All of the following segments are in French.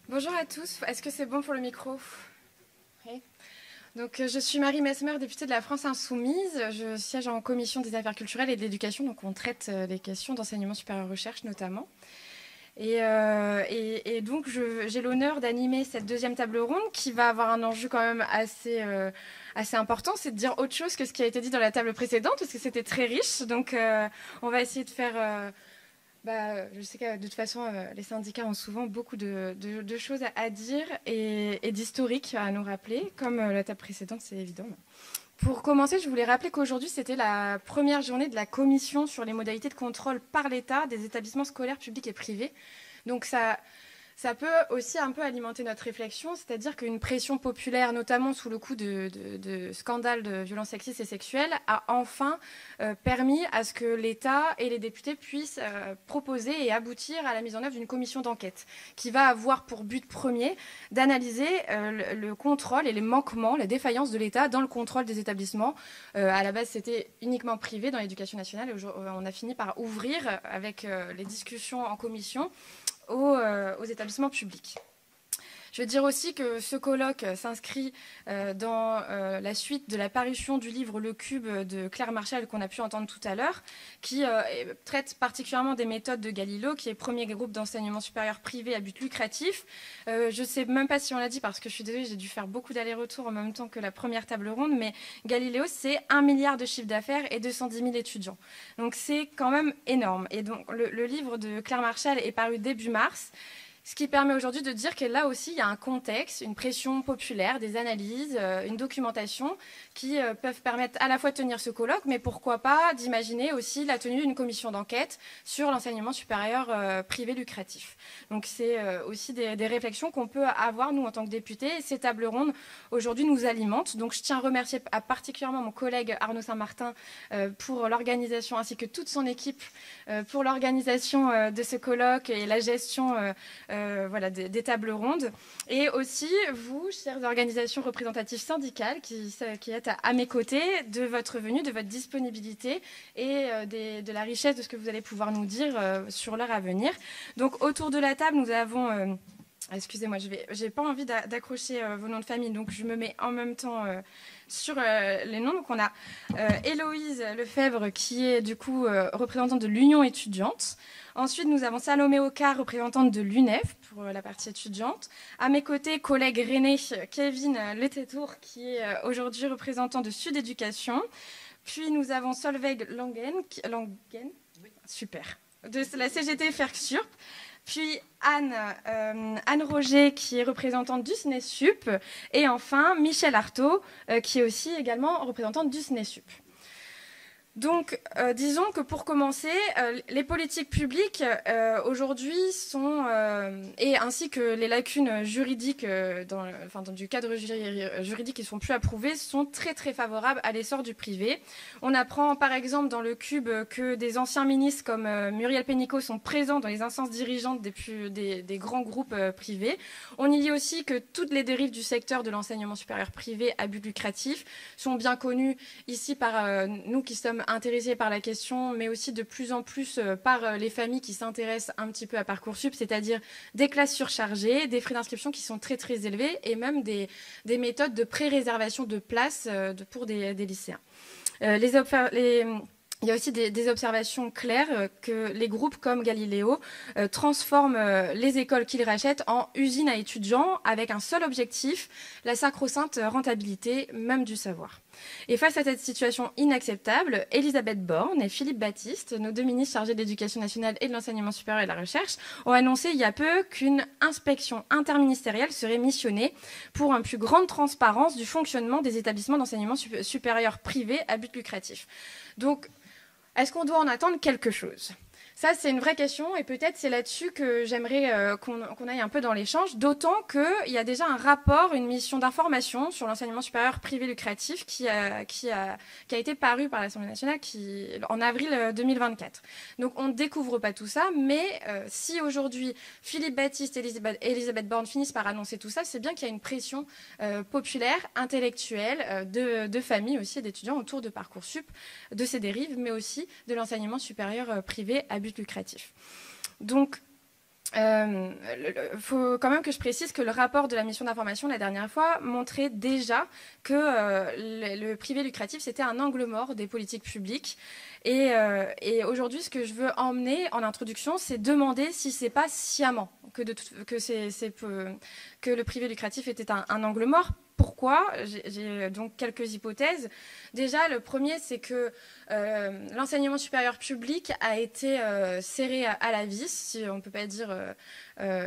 Bonjour à tous, est-ce que c'est bon pour le micro? Oui. Donc, je suis Marie Mesmer, députée de la France Insoumise. Je siège en commission des affaires culturelles et de l'éducation, donc on traite les questions d'enseignement supérieur recherche notamment. Et donc, j'ai l'honneur d'animer cette deuxième table ronde qui va avoir un enjeu quand même assez important, c'est de dire autre chose que ce qui a été dit dans la table précédente, parce que c'était très riche. Donc, on va essayer de faire... je sais que de toute façon, les syndicats ont souvent beaucoup de choses à dire et d'historique à nous rappeler, comme la table précédente, c'est évident. Pour commencer, je voulais rappeler qu'aujourd'hui, c'était la première journée de la commission sur les modalités de contrôle par l'État des établissements scolaires publics et privés. Donc ça peut aussi un peu alimenter notre réflexion, c'est-à-dire qu'une pression populaire, notamment sous le coup de scandales de violences sexistes et sexuelles, a enfin permis à ce que l'État et les députés puissent proposer et aboutir à la mise en œuvre d'une commission d'enquête qui va avoir pour but premier d'analyser le contrôle et les manquements, les défaillances de l'État dans le contrôle des établissements. À la base, c'était uniquement privé dans l'éducation nationale et on a fini par ouvrir avec les discussions en commission aux établissements publics. Je veux dire aussi que ce colloque s'inscrit dans la suite de la parution du livre Le Cube de Claire Marchal qu'on a pu entendre tout à l'heure, qui traite particulièrement des méthodes de Galileo, qui est le premier groupe d'enseignement supérieur privé à but lucratif. Je ne sais même pas si on l'a dit, parce que je suis désolée, j'ai dû faire beaucoup d'allers-retours en même temps que la première table ronde, mais Galileo, c'est 1 milliard de chiffre d'affaires et 210 000 étudiants. Donc c'est quand même énorme. Et donc le livre de Claire Marchal est paru début mars. Ce qui permet aujourd'hui de dire que là aussi, il y a un contexte, une pression populaire, des analyses, une documentation qui peuvent permettre à la fois de tenir ce colloque, mais pourquoi pas d'imaginer aussi la tenue d'une commission d'enquête sur l'enseignement supérieur privé lucratif. Donc c'est aussi des réflexions qu'on peut avoir, nous, en tant que députés. Et ces tables rondes, aujourd'hui, nous alimentent. Donc je tiens à remercier particulièrement mon collègue Arnaud Saint-Martin pour l'organisation, ainsi que toute son équipe pour l'organisation de ce colloque et la gestion des tables rondes. Et aussi, vous, chères organisations représentatives syndicales qui êtes à mes côtés, de votre venue, de votre disponibilité et de la richesse de ce que vous allez pouvoir nous dire sur l'heure à venir. Donc, autour de la table, nous avons... excusez-moi, je n'ai pas envie d'accrocher vos noms de famille, donc je me mets en même temps sur les noms. Donc, on a Héloïse Lefebvre, qui est du coup représentante de l'Union étudiante. Ensuite, nous avons Salomé Ocar, représentante de l'UNEF pour la partie étudiante. À mes côtés, collègue René Kevin Letétour, qui est aujourd'hui représentant de Sud Éducation. Puis, nous avons Solveig Langen, oui. Super, de la CGT FERCSURP. Puis Anne Roger, qui est représentante du SNESUP. Et enfin, Michel Artaud, qui est aussi également représentante du SNESUP. Donc, disons que pour commencer, les politiques publiques aujourd'hui sont, et ainsi que les lacunes juridiques dans du cadre juridique qui ne sont plus approuvées, sont très très favorables à l'essor du privé. On apprend par exemple dans le Cube que des anciens ministres comme Muriel Pénicaud sont présents dans les instances dirigeantes des grands groupes privés. On y lit aussi que toutes les dérives du secteur de l'enseignement supérieur privé à but lucratif sont bien connues ici par nous qui sommes intéressés par la question, mais aussi de plus en plus par les familles qui s'intéressent un petit peu à Parcoursup, c'est-à-dire des classes surchargées, des frais d'inscription qui sont très très élevés et même des méthodes de pré-réservation de places pour des lycéens. Il y a aussi des observations claires que les groupes comme Galileo transforment les écoles qu'ils rachètent en usines à étudiants avec un seul objectif, la sacro-sainte rentabilité même du savoir. Et face à cette situation inacceptable, Elisabeth Borne et Philippe Baptiste, nos deux ministres chargés de l'Éducation nationale et de l'enseignement supérieur et de la recherche, ont annoncé il y a peu qu'une inspection interministérielle serait missionnée pour une plus grande transparence du fonctionnement des établissements d'enseignement supérieur privés à but lucratif. Donc, est-ce qu'on doit en attendre quelque chose ? Ça, c'est une vraie question et peut-être c'est là-dessus que j'aimerais qu'on aille un peu dans l'échange, d'autant qu'il y a déjà un rapport, une mission d'information sur l'enseignement supérieur privé lucratif qui a été paru par l'Assemblée nationale en avril 2024. Donc on ne découvre pas tout ça, mais si aujourd'hui Philippe Baptiste et Elisabeth Borne finissent par annoncer tout ça, c'est bien qu'il y a une pression populaire, intellectuelle, de familles aussi, d'étudiants autour de Parcoursup, de ses dérives, mais aussi de l'enseignement supérieur privé à but lucratif. Donc, faut quand même que je précise que le rapport de la mission d'information la dernière fois montrait déjà que le privé lucratif, c'était un angle mort des politiques publiques. Et aujourd'hui, ce que je veux emmener en introduction, c'est demander si c'est pas sciemment que le privé lucratif était un angle mort. Pourquoi? J'ai donc quelques hypothèses. Déjà, le premier, c'est que l'enseignement supérieur public a été serré à la vis, si on ne peut pas dire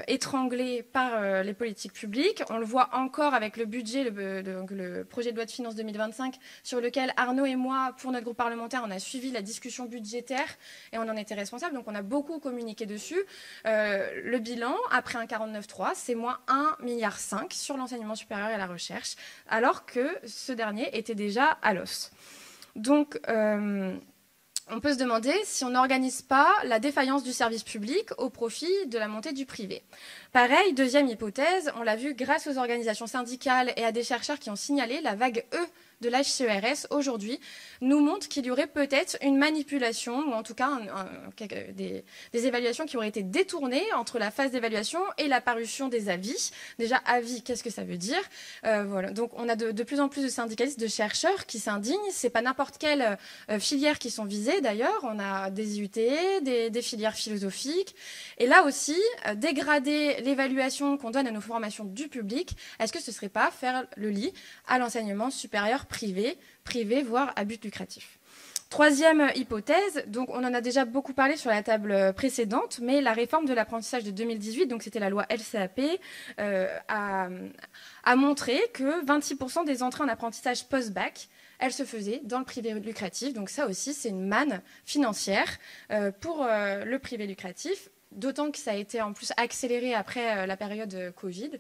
étranglé par les politiques publiques. On le voit encore avec le budget, le projet de loi de finances 2025, sur lequel Arnaud et moi, pour notre groupe parlementaire, on a suivi la discussion budgétaire et on en était responsable. Donc on a beaucoup communiqué dessus. Le bilan, après un 49.3, c'est moins 1,5 milliard sur l'enseignement supérieur et la recherche, alors que ce dernier était déjà à l'os. Donc, on peut se demander si on n'organise pas la défaillance du service public au profit de la montée du privé. Pareil, deuxième hypothèse, on l'a vu grâce aux organisations syndicales et à des chercheurs qui ont signalé la vague E de l'HCERS aujourd'hui nous montre qu'il y aurait peut-être une manipulation ou en tout cas des évaluations qui auraient été détournées entre la phase d'évaluation et la parution des avis. Déjà, avis, qu'est-ce que ça veut dire? Voilà. Donc, on a de plus en plus de syndicalistes, de chercheurs qui s'indignent. C'est pas n'importe quelle filière qui sont visées d'ailleurs. On a des IUT, des filières philosophiques. Et là aussi, dégrader l'évaluation qu'on donne à nos formations du public, est-ce que ce serait pas faire le lit à l'enseignement supérieur privé, voire à but lucratif? Troisième hypothèse, donc on en a déjà beaucoup parlé sur la table précédente, mais la réforme de l'apprentissage de 2018, donc c'était la loi LCAP, a montré que 26% des entrées en apprentissage post-bac, elles se faisaient dans le privé lucratif. Donc ça aussi, c'est une manne financière pour le privé lucratif, d'autant que ça a été en plus accéléré après la période Covid.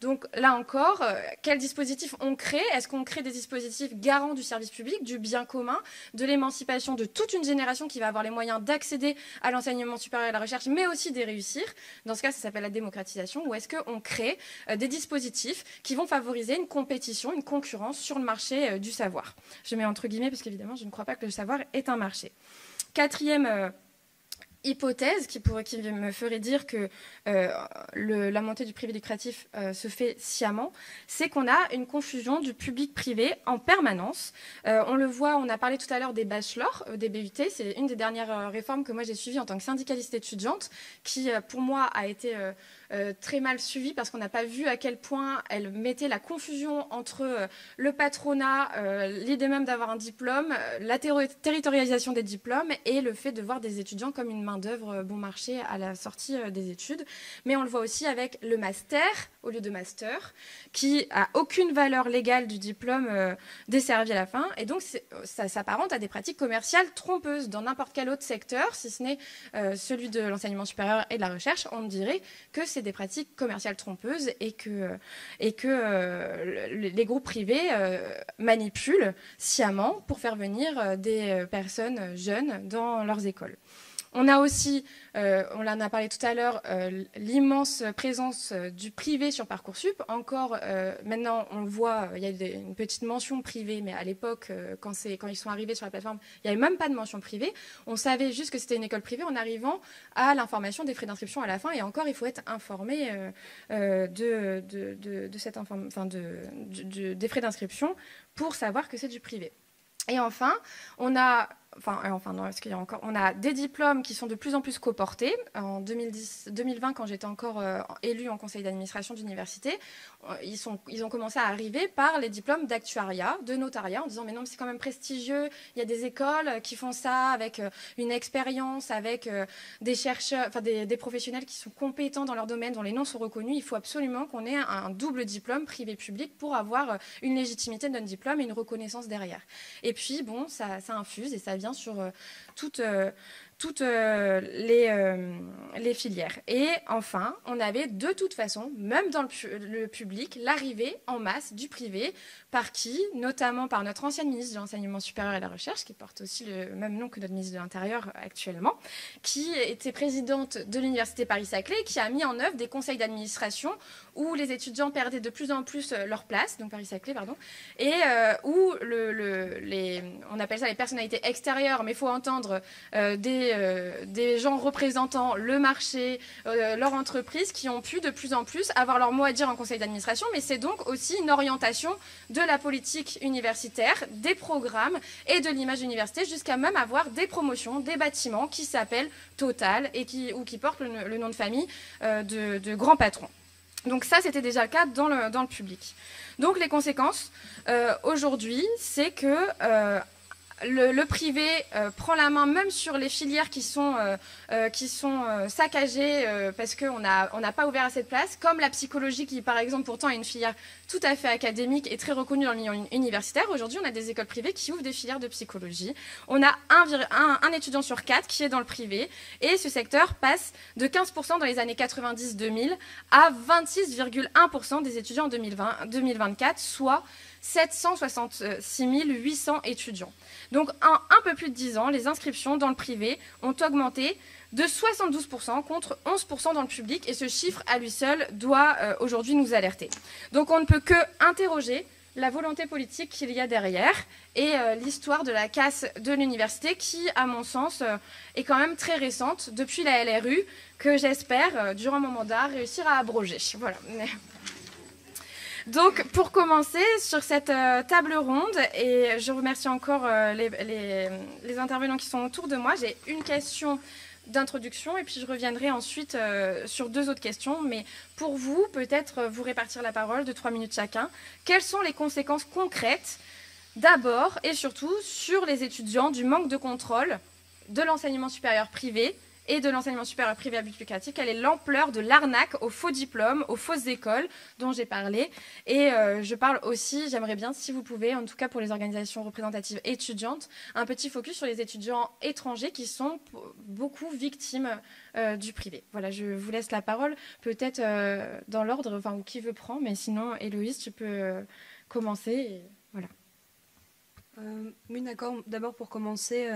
Donc là encore, quel dispositif on crée? Est-ce qu'on crée des dispositifs garants du service public, du bien commun, de l'émancipation de toute une génération qui va avoir les moyens d'accéder à l'enseignement supérieur et à la recherche, mais aussi d'y réussir? Dans ce cas, ça s'appelle la démocratisation. Ou est-ce qu'on crée des dispositifs qui vont favoriser une compétition, une concurrence sur le marché du savoir? Je mets entre guillemets parce qu'évidemment, je ne crois pas que le savoir est un marché. Quatrième hypothèse qui me ferait dire que la montée du privé lucratif se fait sciemment, c'est qu'on a une confusion du public-privé en permanence. On le voit, on a parlé tout à l'heure des bachelors, des BUT, c'est une des dernières réformes que moi j'ai suivies en tant que syndicaliste étudiante, qui pour moi a été très mal suivie parce qu'on n'a pas vu à quel point elle mettait la confusion entre le patronat, l'idée même d'avoir un diplôme, la territorialisation des diplômes et le fait de voir des étudiants comme une main-d'œuvre bon marché à la sortie des études. Mais on le voit aussi avec le master au lieu de master, qui a aucune valeur légale du diplôme desservi à la fin. Et donc, ça s'apparente à des pratiques commerciales trompeuses. Dans n'importe quel autre secteur, si ce n'est celui de l'enseignement supérieur et de la recherche, on dirait que c'est des pratiques commerciales trompeuses et que les groupes privés manipulent sciemment pour faire venir des personnes jeunes dans leurs écoles. On a aussi, on en a parlé tout à l'heure, l'immense présence du privé sur Parcoursup. Encore, maintenant, on le voit, il y a une petite mention privée, mais à l'époque, quand ils sont arrivés sur la plateforme, il n'y avait même pas de mention privée. On savait juste que c'était une école privée en arrivant à l'information des frais d'inscription à la fin. Et encore, il faut être informé des frais d'inscription pour savoir que c'est du privé. Et enfin, on a des diplômes qui sont de plus en plus coportés. En 2020, quand j'étais encore élue en conseil d'administration d'université, ils ont commencé à arriver par les diplômes d'actuariat, de notariat, en disant mais non, mais c'est quand même prestigieux, il y a des écoles qui font ça avec une expérience, avec des chercheurs, enfin des professionnels qui sont compétents dans leur domaine, dont les noms sont reconnus. Il faut absolument qu'on ait un double diplôme privé-public pour avoir une légitimité de notre diplôme et une reconnaissance derrière. Et puis, bon, ça infuse et ça vient sur toutes les filières. Et enfin, on avait de toute façon, même dans le public, l'arrivée en masse du privé. Par qui? Notamment par notre ancienne ministre de l'Enseignement supérieur et de la Recherche, qui porte aussi le même nom que notre ministre de l'Intérieur actuellement, qui était présidente de l'Université Paris-Saclay, qui a mis en œuvre des conseils d'administration où les étudiants perdaient de plus en plus leur place, donc Paris-Saclay, pardon, et où on appelle ça les personnalités extérieures, mais il faut entendre des des gens représentant le marché, leur entreprise, qui ont pu de plus en plus avoir leur mot à dire en conseil d'administration, mais c'est donc aussi une orientation de la politique universitaire, des programmes et de l'image d'université, jusqu'à même avoir des promotions, des bâtiments qui s'appellent Total ou qui portent le nom de famille de grands patrons. Donc ça, c'était déjà le cas dans le public. Donc les conséquences, aujourd'hui, c'est que le privé prend la main même sur les filières qui sont saccagées parce qu'on n'a pas ouvert assez de place, comme la psychologie qui, par exemple, pourtant est une filière tout à fait académique et très reconnue dans le milieu universitaire. Aujourd'hui, on a des écoles privées qui ouvrent des filières de psychologie. On a un étudiant sur 4 qui est dans le privé et ce secteur passe de 15% dans les années 90-2000 à 26,1% des étudiants en 2024, soit 766 800 étudiants. Donc, en un peu plus de 10 ans, les inscriptions dans le privé ont augmenté de 72% contre 11% dans le public. Et ce chiffre, à lui seul, doit aujourd'hui nous alerter. Donc, on ne peut que interroger la volonté politique qu'il y a derrière et l'histoire de la casse de l'université qui, à mon sens, est quand même très récente depuis la LRU, que j'espère, durant mon mandat, réussir à abroger. Voilà. Donc, pour commencer sur cette table ronde, et je remercie encore les intervenants qui sont autour de moi, j'ai une question d'introduction et puis je reviendrai ensuite sur 2 autres questions. Mais pour vous, peut-être vous répartir la parole de 3 minutes chacun. Quelles sont les conséquences concrètes, d'abord et surtout, sur les étudiants du manque de contrôle de l'enseignement supérieur privé et de l'enseignement supérieur privé à but lucratif? Quelle est l'ampleur de l'arnaque aux faux diplômes, aux fausses écoles dont j'ai parlé? Et je parle aussi, j'aimerais bien, si vous pouvez, en tout cas pour les organisations représentatives étudiantes, un petit focus sur les étudiants étrangers qui sont beaucoup victimes du privé. Voilà, je vous laisse la parole, peut-être dans l'ordre, enfin, qui veut prendre, mais sinon, Héloïse, tu peux commencer. Et voilà. Oui, d'accord. D'abord, pour commencer,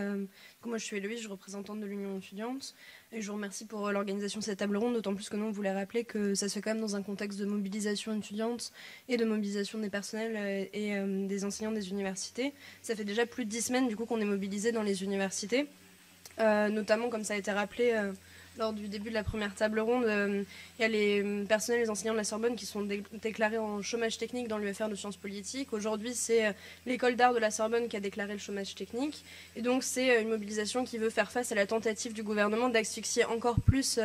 moi je suis Héloïse, je suis représentante de l'Union étudiante et je vous remercie pour l'organisation de cette table ronde, d'autant plus que nous, on voulait rappeler que ça se fait quand même dans un contexte de mobilisation étudiante et de mobilisation des personnels et des enseignants des universités. Ça fait déjà plus de 10 semaines du coup qu'on est mobilisés dans les universités, notamment comme ça a été rappelé lors du début de la première table ronde, il y a les personnels, les enseignants de la Sorbonne qui sont déclarés en chômage technique dans l'UFR de sciences politiques. Aujourd'hui, c'est l'école d'art de la Sorbonne qui a déclaré le chômage technique. Et donc, c'est une mobilisation qui veut faire face à la tentative du gouvernement d'asphyxier encore plus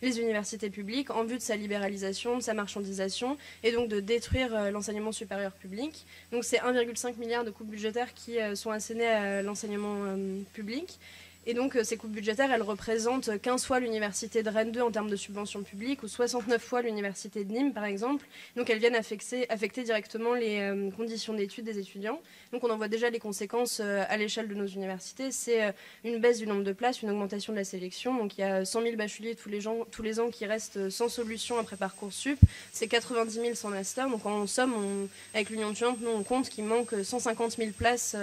les universités publiques en vue de sa libéralisation, de sa marchandisation, et donc de détruire l'enseignement supérieur public. Donc, c'est 1,5 milliard de coupes budgétaires qui sont assénées à l'enseignement public. Et donc, ces coupes budgétaires, elles représentent 15 fois l'université de Rennes 2 en termes de subventions publiques ou 69 fois l'université de Nîmes, par exemple. Donc, elles viennent affecter directement les conditions d'études des étudiants. Donc, on en voit déjà les conséquences à l'échelle de nos universités. C'est une baisse du nombre de places, une augmentation de la sélection. Donc, il y a 100 000 bacheliers tous les ans qui restent sans solution après Parcoursup. C'est 90 000 sans master. Donc, en somme, avec l'Union étudiante, nous, on compte qu'il manque 150 000 places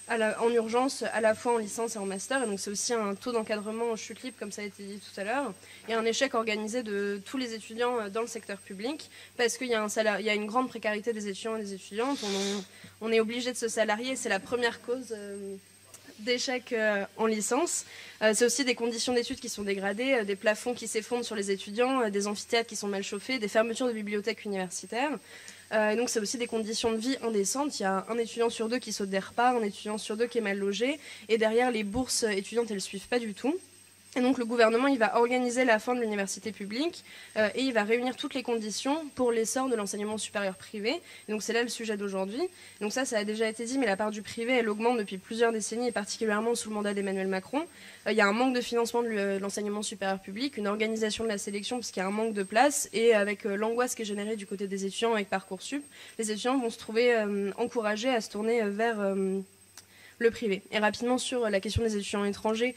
en urgence, à la fois en licence et en master. Et donc c'est aussi un taux d'encadrement en chute libre, comme ça a été dit tout à l'heure, et un échec organisé de tous les étudiants dans le secteur public, parce qu'il y a une grande précarité des étudiants et des étudiantes. On est obligé de se salarier, c'est la première cause d'échec en licence. C'est aussi des conditions d'études qui sont dégradées, des plafonds qui s'effondrent sur les étudiants, des amphithéâtres qui sont mal chauffés, des fermetures de bibliothèques universitaires. Et donc c'est aussi des conditions de vie indécentes. Il y a un étudiant sur 2 qui saute des repas, un étudiant sur 2 qui est mal logé, et derrière les bourses étudiantes, elles ne suivent pas du tout. Et donc le gouvernement, il va organiser la fin de l'université publique et il va réunir toutes les conditions pour l'essor de l'enseignement supérieur privé. Et donc c'est là le sujet d'aujourd'hui. Donc ça a déjà été dit, mais la part du privé, elle augmente depuis plusieurs décennies et particulièrement sous le mandat d'Emmanuel Macron. Il y a un manque de financement de l'enseignement supérieur public, une organisation de la sélection parce qu'il y a un manque de place, et avec l'angoisse qui est générée du côté des étudiants avec Parcoursup, les étudiants vont se trouver encouragés à se tourner vers le privé. Et rapidement sur la question des étudiants étrangers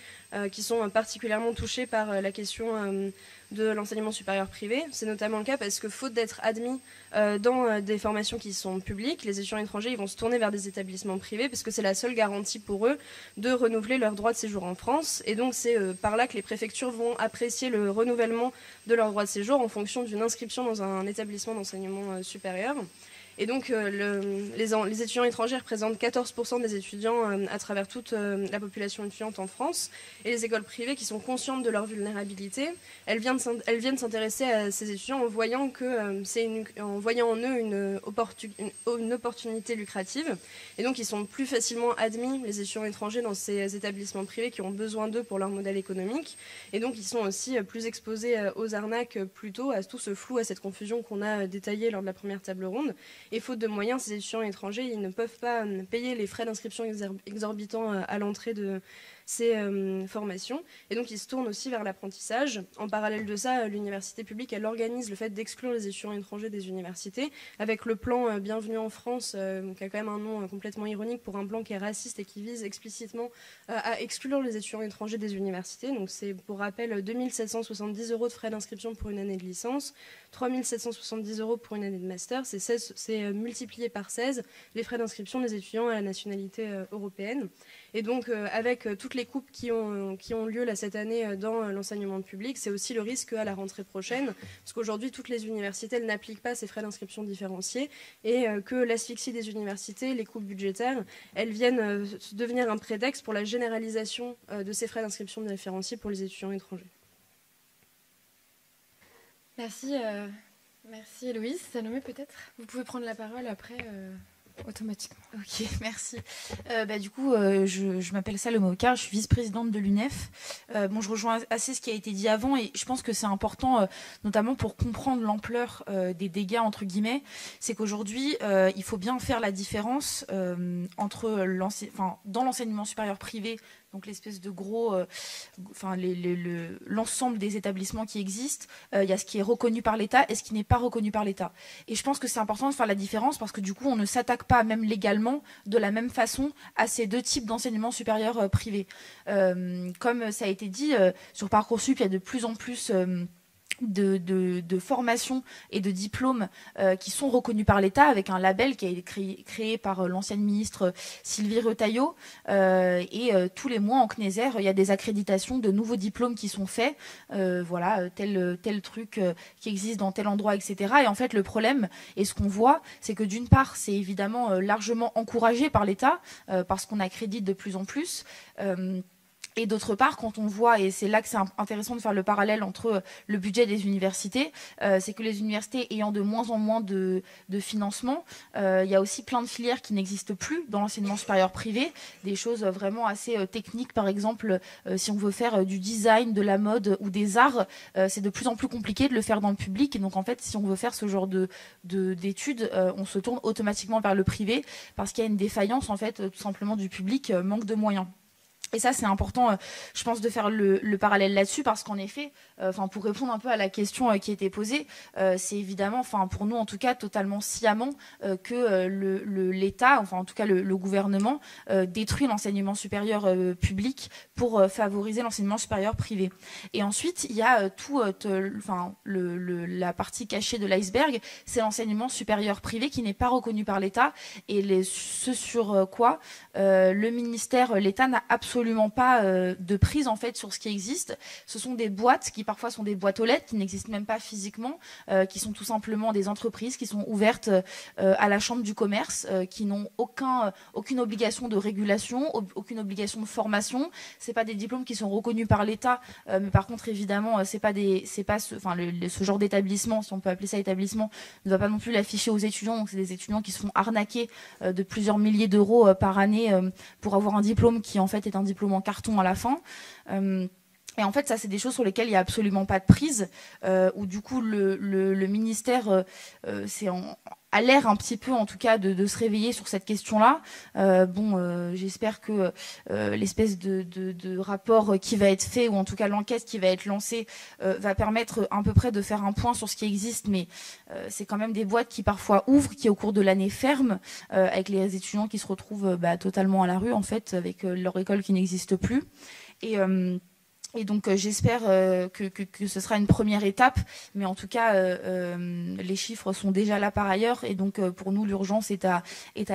qui sont particulièrement touchés par la question de l'enseignement supérieur privé. C'est notamment le cas parce que faute d'être admis dans des formations qui sont publiques, les étudiants étrangers ils vont se tourner vers des établissements privés parce que c'est la seule garantie pour eux de renouveler leur droit de séjour en France. Et donc c'est par là que les préfectures vont apprécier le renouvellement de leur droit de séjour en fonction d'une inscription dans un établissement d'enseignement supérieur. Et donc, les étudiants étrangers représentent 14% des étudiants à travers toute la population étudiante en France. Et les écoles privées, qui sont conscientes de leur vulnérabilité, elles viennent s'intéresser à ces étudiants en voyant en eux une opportunité lucrative. Et donc, ils sont plus facilement admis, les étudiants étrangers, dans ces établissements privés qui ont besoin d'eux pour leur modèle économique. Et donc, ils sont aussi plus exposés aux arnaques plutôt, à tout ce flou, à cette confusion qu'on a détaillée lors de la première table ronde. Et faute de moyens, ces étudiants étrangers, ils ne peuvent pas payer les frais d'inscription exorbitants à l'entrée de ces formations. Et donc, ils se tournent aussi vers l'apprentissage. En parallèle de ça, l'université publique, elle organise le fait d'exclure les étudiants étrangers des universités, avec le plan Bienvenue en France, qui a quand même un nom complètement ironique pour un plan qui est raciste et qui vise explicitement à exclure les étudiants étrangers des universités. Donc, c'est, pour rappel, 2 770 € de frais d'inscription pour une année de licence, 3 770 € pour une année de master. C'est multiplié par 16 les frais d'inscription des étudiants à la nationalité européenne. Et donc, avec toutes les coupes qui ont lieu là, cette année dans l'enseignement public, c'est aussi le risque à la rentrée prochaine, parce qu'aujourd'hui, toutes les universités n'appliquent pas ces frais d'inscription différenciés, et que l'asphyxie des universités, les coupes budgétaires, elles viennent devenir un prétexte pour la généralisation de ces frais d'inscription différenciés pour les étudiants étrangers. Merci, merci Héloïse. Salomé, peut-être vous pouvez prendre la parole après automatiquement. Ok, merci. Du coup, je m'appelle Salomé Ocar, je suis vice-présidente de l'UNEF. Je rejoins assez ce qui a été dit avant et je pense que c'est important, notamment pour comprendre l'ampleur des dégâts, entre guillemets, c'est qu'aujourd'hui, il faut bien faire la différence entre dans l'enseignement supérieur privé, donc l'espèce de gros, l'ensemble des établissements qui existent, il y a ce qui est reconnu par l'État et ce qui n'est pas reconnu par l'État. Et je pense que c'est important de faire la différence parce que du coup, on ne s'attaque pas, même légalement, de la même façon à ces deux types d'enseignement supérieur privé. Comme ça a été dit, sur Parcoursup, il y a de plus en plus de formations et de diplômes qui sont reconnus par l'État avec un label qui a été créé par l'ancienne ministre Sylvie Retailleau et tous les mois en CNESER il y a des accréditations de nouveaux diplômes qui sont faits tel truc qui existe dans tel endroit, etc. Et en fait le problème et ce qu'on voit c'est que d'une part c'est évidemment largement encouragé par l'État parce qu'on accrédite de plus en plus et d'autre part, quand on voit, et c'est là que c'est intéressant de faire le parallèle entre le budget des universités, c'est que les universités ayant de moins en moins de financement, il y a aussi plein de filières qui n'existent plus dans l'enseignement supérieur privé, des choses vraiment assez techniques, par exemple, si on veut faire du design, de la mode ou des arts, c'est de plus en plus compliqué de le faire dans le public. Et donc, en fait, si on veut faire ce genre d'études, on se tourne automatiquement vers le privé parce qu'il y a une défaillance, en fait, tout simplement du public, manque de moyens. Et ça, c'est important, je pense, de faire le parallèle là-dessus, parce qu'en effet, pour répondre un peu à la question qui était posée, c'est évidemment, pour nous en tout cas, totalement sciemment que l'État, en tout cas le gouvernement, détruit l'enseignement supérieur public pour favoriser l'enseignement supérieur privé. Et ensuite, il y a la partie cachée de l'iceberg, c'est l'enseignement supérieur privé qui n'est pas reconnu par l'État et ce sur quoi le ministère, l'État n'a absolument pas de prise en fait sur ce qui existe. Ce sont des boîtes qui parfois sont des boîtes aux lettres qui n'existent même pas physiquement, qui sont tout simplement des entreprises qui sont ouvertes à la chambre du commerce, qui n'ont aucune obligation de régulation, aucune obligation de formation. C'est pas des diplômes qui sont reconnus par l'État, mais par contre évidemment ce genre d'établissement, si on peut appeler ça établissement, ne va pas non plus l'afficher aux étudiants. Donc c'est des étudiants qui se font arnaquer de plusieurs milliers d'euros par année pour avoir un diplôme qui en fait est un diplôme en carton à la fin. Et en fait, ça, c'est des choses sur lesquelles il n'y a absolument pas de prise, où du coup, le ministère a l'air un petit peu, en tout cas, de se réveiller sur cette question-là. J'espère que l'espèce de rapport qui va être fait, ou en tout cas l'enquête qui va être lancée, va permettre à peu près de faire un point sur ce qui existe. Mais c'est quand même des boîtes qui parfois ouvrent, qui au cours de l'année ferment, avec les étudiants qui se retrouvent totalement à la rue, en fait, avec leur école qui n'existe plus. Et donc j'espère que ce sera une première étape, mais en tout cas les chiffres sont déjà là par ailleurs, et donc pour nous l'urgence est à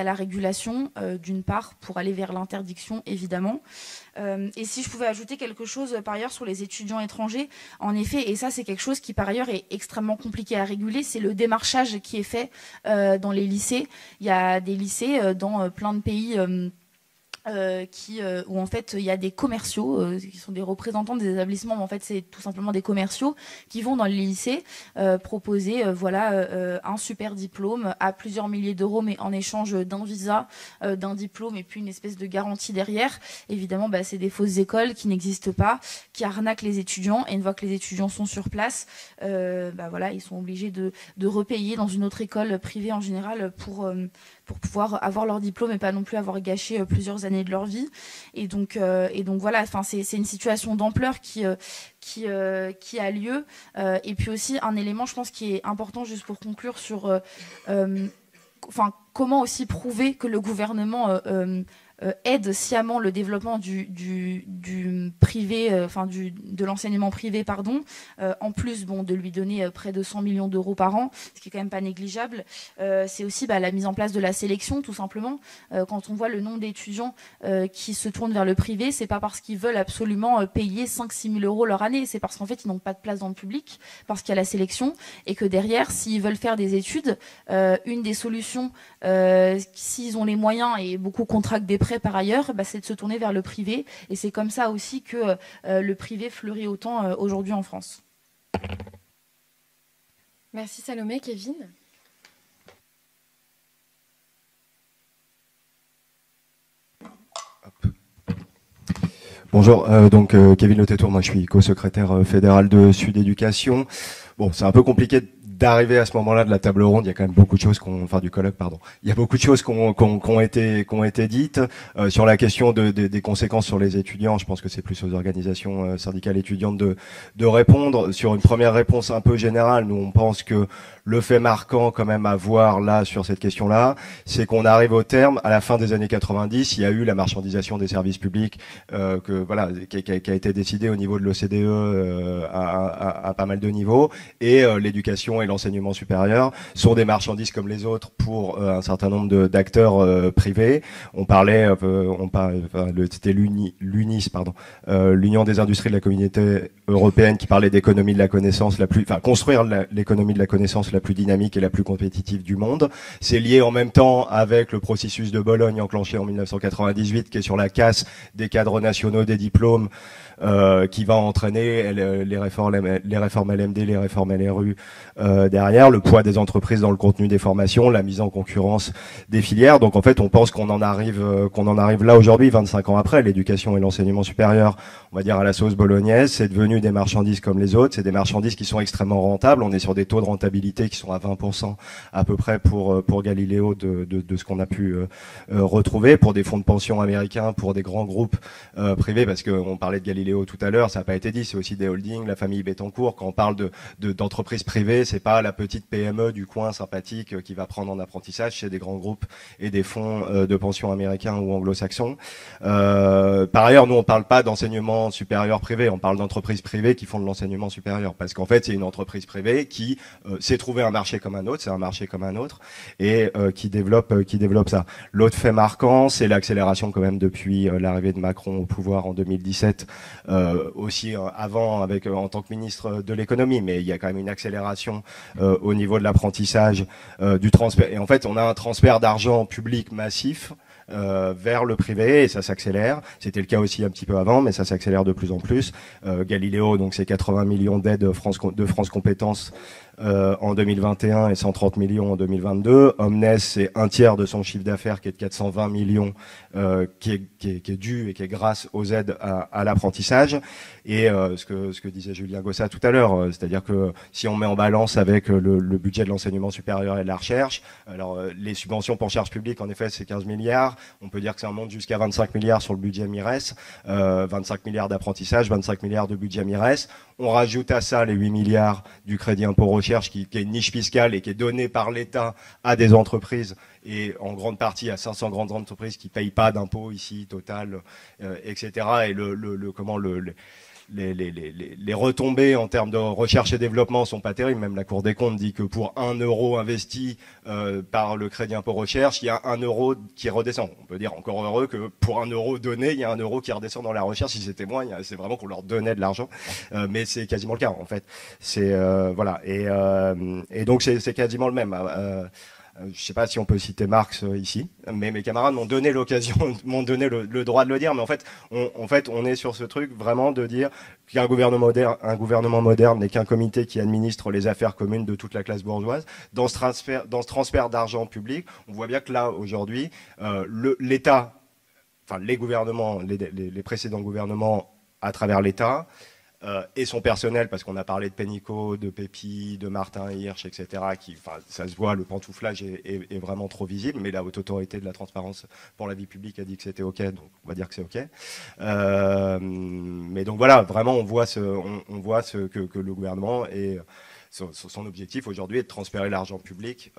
la régulation d'une part, pour aller vers l'interdiction évidemment. Et si je pouvais ajouter quelque chose par ailleurs sur les étudiants étrangers, en effet, et ça c'est quelque chose qui par ailleurs est extrêmement compliqué à réguler, c'est le démarchage qui est fait dans les lycées. Il y a des lycées dans plein de pays où en fait il y a des commerciaux qui sont des représentants des établissements, mais en fait c'est tout simplement des commerciaux qui vont dans les lycées proposer un super diplôme à plusieurs milliers d'euros, mais en échange d'un visa, d'un diplôme et puis une espèce de garantie derrière. Évidemment c'est des fausses écoles qui n'existent pas, qui arnaquent les étudiants, et une fois que les étudiants sont sur place, ils sont obligés de repayer dans une autre école privée en général pour pouvoir avoir leur diplôme et pas non plus avoir gâché plusieurs années de leur vie. Et donc voilà, c'est une situation d'ampleur qui a lieu. Et puis aussi un élément, je pense, qui est important juste pour conclure sur comment aussi prouver que le gouvernement aide sciemment le développement du privé, de l'enseignement privé, en plus de lui donner près de 100 millions d'euros par an, ce qui est quand même pas négligeable. C'est aussi la mise en place de la sélection, tout simplement. Quand on voit le nombre d'étudiants qui se tournent vers le privé, c'est pas parce qu'ils veulent absolument payer 5-6 000 euros leur année, c'est parce qu'en fait ils n'ont pas de place dans le public, parce qu'il y a la sélection, et que derrière, s'ils veulent faire des études, une des solutions, s'ils ont les moyens et beaucoup contractent des prêts par ailleurs, c'est de se tourner vers le privé, et c'est comme ça aussi que le privé fleurit autant aujourd'hui en France. Merci Salomé. Kevin? Bonjour, Kevin Le Tétour, moi je suis co-secrétaire fédéral de Sud Éducation. Bon, c'est un peu compliqué d'arriver à ce moment-là de la table ronde. Il y a quand même beaucoup de choses du colloque, pardon. Il y a beaucoup de choses qui ont été dites sur la question des conséquences sur les étudiants. Je pense que c'est plus aux organisations syndicales étudiantes de répondre. Sur une première réponse un peu générale, nous on pense que le fait marquant quand même à voir là sur cette question-là, c'est qu'on arrive au terme, à la fin des années 90, il y a eu la marchandisation des services publics qui a été décidée au niveau de l'OCDE à pas mal de niveaux, et l'éducation et l'enseignement supérieur sont des marchandises comme les autres pour un certain nombre d'acteurs privés. C'était l'UNIS, l'Union des industries de la Communauté européenne, qui parlait d'économie de la connaissance construire l'économie de la connaissance la plus dynamique et la plus compétitive du monde. C'est lié en même temps avec le processus de Bologne enclenché en 1998, qui est sur la casse des cadres nationaux des diplômes, qui va entraîner les réformes LMD, les réformes LRU derrière, le poids des entreprises dans le contenu des formations, la mise en concurrence des filières. Donc en fait, on pense qu'on en arrive là aujourd'hui, 25 ans après. L'éducation et l'enseignement supérieur, on va dire à la sauce bolognaise, c'est devenu des marchandises comme les autres. C'est des marchandises qui sont extrêmement rentables. On est sur des taux de rentabilité qui sont à 20% à peu près pour Galileo de ce qu'on a pu retrouver, pour des fonds de pension américains, pour des grands groupes privés, parce qu'on parlait de Galileo tout à l'heure, ça n'a pas été dit, c'est aussi des holdings, la famille Bettencourt. Quand on parle d'entreprises privées, c'est pas la petite PME du coin sympathique qui va prendre en apprentissage, c'est des grands groupes et des fonds de pension américains ou anglo-saxons. Par ailleurs, nous on parle pas d'enseignement supérieur privé, on parle d'entreprises privées qui font de l'enseignement supérieur, parce qu'en fait c'est une entreprise privée qui s'est trouvé un marché comme un autre, c'est un marché comme un autre, et qui développe ça. L'autre fait marquant, c'est l'accélération quand même depuis l'arrivée de Macron au pouvoir en 2017, aussi avant en tant que ministre de l'économie, mais il y a quand même une accélération au niveau de l'apprentissage, du transfert. Et en fait, on a un transfert d'argent public massif vers le privé, et ça s'accélère. C'était le cas aussi un petit peu avant, mais ça s'accélère de plus en plus. Galileo, donc c'est 80 millions d'aides de France Compétences en 2021 et 130 millions en 2022. Omnes, c'est un tiers de son chiffre d'affaires qui est de 420 millions qui est dû et qui est grâce aux aides à l'apprentissage. Et ce que disait Julien Gossa tout à l'heure, c'est-à-dire que si on met en balance avec le budget de l'enseignement supérieur et de la recherche, alors les subventions pour recherche publique, en effet, c'est 15 milliards. On peut dire que ça monte jusqu'à 25 milliards sur le budget MIRES, 25 milliards d'apprentissage, 25 milliards de budget MIRES. On rajoute à ça les 8 milliards du crédit impôt recherche qui est une niche fiscale et qui est donnée par l'État à des entreprises, et en grande partie à 500 grandes entreprises qui payent pas d'impôts ici, Total, etc. Et les retombées en termes de recherche et développement sont pas terribles. Même la Cour des comptes dit que pour 1 euro investi par le crédit impôt recherche, il y a 1 euro qui redescend. On peut dire encore heureux que pour 1 euro donné, il y a 1 euro qui redescend dans la recherche. Si c'était moins, c'est vraiment qu'on leur donnait de l'argent. Mais c'est quasiment le cas en fait. C'est voilà. Et donc c'est quasiment le même. Je ne sais pas si on peut citer Marx ici, mais mes camarades m'ont donné l'occasion, m'ont donné le droit de le dire. Mais en fait, on est sur ce truc vraiment de dire qu'un gouvernement moderne n'est qu'un comité qui administre les affaires communes de toute la classe bourgeoise. Dans ce transfert d'argent public, on voit bien que là aujourd'hui, l'État, enfin les gouvernements, les précédents gouvernements à travers l'État. Et son personnel, parce qu'on a parlé de Pénicaud, de Pépi, de Martin Hirsch, etc., ça se voit, le pantouflage est vraiment trop visible, mais la haute autorité de la transparence pour la vie publique a dit que c'était OK, donc on va dire que c'est OK. Mais donc voilà, vraiment, on voit que le gouvernement est... Son objectif aujourd'hui est de transférer l'argent public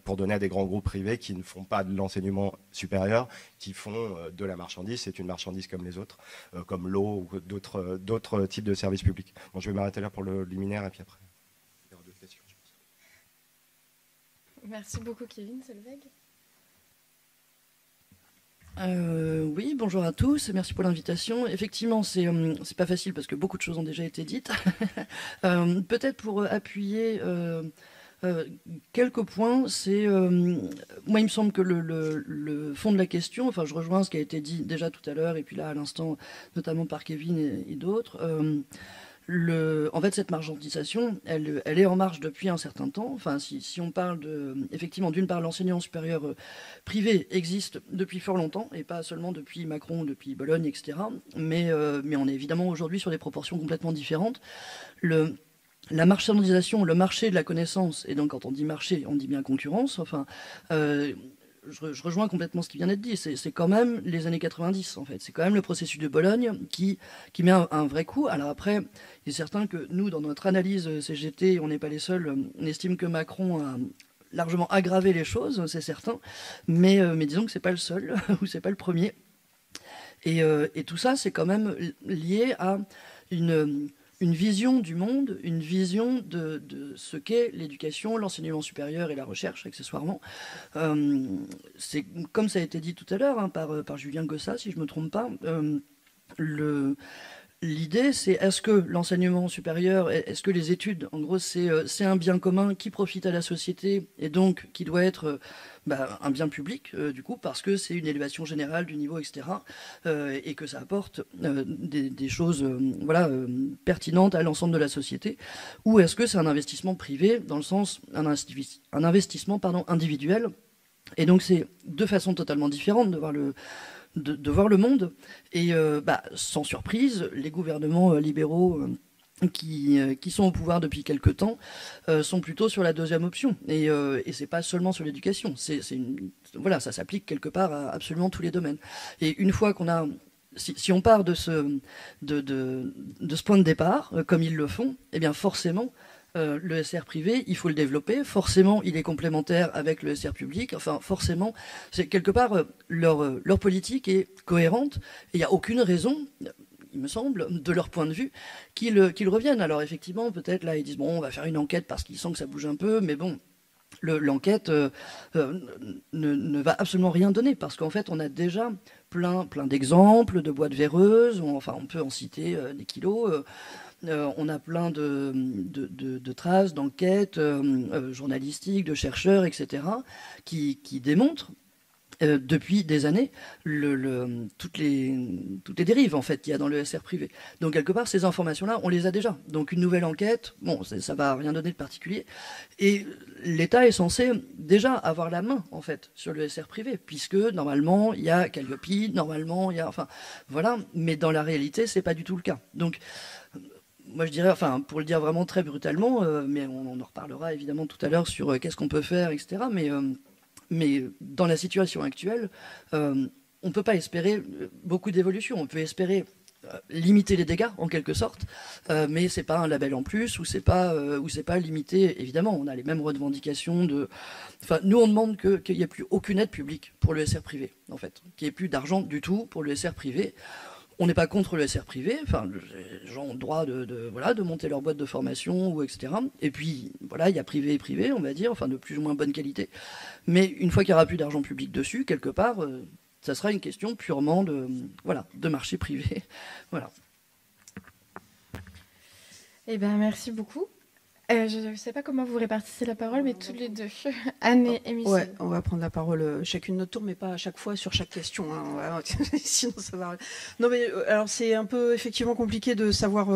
pour donner à des grands groupes privés qui ne font pas de l'enseignement supérieur, qui font de la marchandise. C'est une marchandise comme les autres, comme l'eau ou d'autres types de services publics. Bon, je vais m'arrêter là pour le liminaire et puis après, il y aura d'autres questions. Merci beaucoup, Kevin Solveig. Oui, bonjour à tous, merci pour l'invitation. Effectivement, c'est pas facile parce que beaucoup de choses ont déjà été dites. Peut-être pour appuyer quelques points, moi il me semble que le fond de la question, enfin je rejoins ce qui a été dit déjà tout à l'heure et puis là à l'instant, notamment par Kevin et d'autres. En fait, cette marchandisation, elle est en marche depuis un certain temps. Enfin, si on parle effectivement, d'une part, l'enseignement supérieur privé existe depuis fort longtemps, et pas seulement depuis Macron, depuis Bologne, etc. Mais on est évidemment aujourd'hui sur des proportions complètement différentes. La marchandisation, le marché de la connaissance, et donc quand on dit marché, on dit bien concurrence, enfin... Je rejoins complètement ce qui vient d'être dit. C'est quand même les années 90, en fait. C'est quand même le processus de Bologne qui met un vrai coup. Alors après, il est certain que nous, dans notre analyse CGT, on n'est pas les seuls. On estime que Macron a largement aggravé les choses, c'est certain. Mais disons que c'est pas le seul, ou c'est pas le premier. Et tout ça, c'est quand même lié à une vision du monde, une vision de ce qu'est l'éducation, l'enseignement supérieur et la recherche, accessoirement. C'est comme ça a été dit tout à l'heure par Julien Gossa, si je ne me trompe pas. L'idée, c'est est-ce que l'enseignement supérieur, est-ce que les études, en gros, c'est un bien commun qui profite à la société et donc qui doit être un bien public, du coup, parce que c'est une élévation générale du niveau, etc., et que ça apporte des choses pertinentes à l'ensemble de la société, ou est-ce que c'est un investissement privé, dans le sens, un investissement individuel, et donc c'est deux façons totalement différentes de voir le monde. Et sans surprise, les gouvernements libéraux qui sont au pouvoir depuis quelque temps sont plutôt sur la deuxième option. Et c'est pas seulement sur l'éducation. Ça s'applique quelque part à absolument tous les domaines. Et une fois qu'on a... Si on part de ce point de départ, comme ils le font, eh bien forcément... le SR privé, il faut le développer. Forcément, il est complémentaire avec le SR public. Enfin, forcément, c'est quelque part leur politique est cohérente. Et il n'y a aucune raison, il me semble, de leur point de vue, qu'ils reviennent. Alors effectivement, peut-être là, ils disent bon, on va faire une enquête parce qu'ils sentent que ça bouge un peu, mais bon. L'enquête ne va absolument rien donner parce qu'en fait, on a déjà plein d'exemples de boîtes véreuses. On peut en citer des kilos. On a plein de traces, d'enquêtes journalistiques, de chercheurs, etc., qui démontrent depuis des années toutes les dérives en fait qu'il y a dans le SR privé. Donc quelque part ces informations-là, on les a déjà. Donc une nouvelle enquête, bon, ça va rien donner de particulier. Et l'État est censé déjà avoir la main en fait sur le SR privé, puisque normalement il y a Calliope, normalement il y a, voilà. Mais dans la réalité, c'est pas du tout le cas. Donc moi, je dirais, pour le dire vraiment très brutalement, mais on en reparlera évidemment tout à l'heure sur qu'est-ce qu'on peut faire, etc. Mais dans la situation actuelle, on ne peut pas espérer beaucoup d'évolution. On peut espérer limiter les dégâts, en quelque sorte, mais c'est pas un label en plus, ou c'est pas limité. Évidemment, on a les mêmes revendications nous, on demande qu'il n'y ait plus aucune aide publique pour le SR privé, en fait, qu'il n'y ait plus d'argent du tout pour le SR privé. On n'est pas contre le SR privé, enfin, les gens ont le droit de monter leur boîte de formation, ou etc. Et puis, voilà, il y a privé et privé, on va dire, enfin, de plus ou moins bonne qualité. Mais une fois qu'il n'y aura plus d'argent public dessus, quelque part, ça sera une question purement de marché privé. Voilà. Eh bien, merci beaucoup. Je ne sais pas comment vous répartissez la parole, mais tous les deux, Anne et Michel. Ouais, on va prendre la parole chacune notre tour, mais pas à chaque fois sur chaque question. Hein. Sinon, ça va. Non, mais alors c'est un peu effectivement compliqué de savoir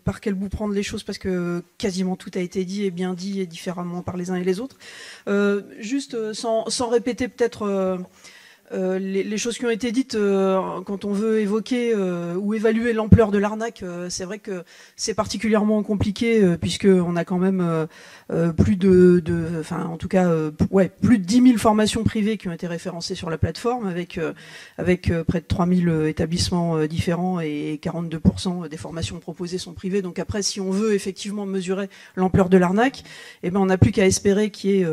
par quel bout prendre les choses parce que quasiment tout a été dit et bien dit et différemment par les uns et les autres. Juste sans répéter peut-être. Les choses qui ont été dites quand on veut évoquer ou évaluer l'ampleur de l'arnaque, c'est vrai que c'est particulièrement compliqué puisque on a quand même plus de 10 000 formations privées qui ont été référencées sur la plateforme avec près de 3 000 établissements différents et 42% des formations proposées sont privées. Donc après, si on veut effectivement mesurer l'ampleur de l'arnaque, eh ben on n'a plus qu'à espérer qu'il y ait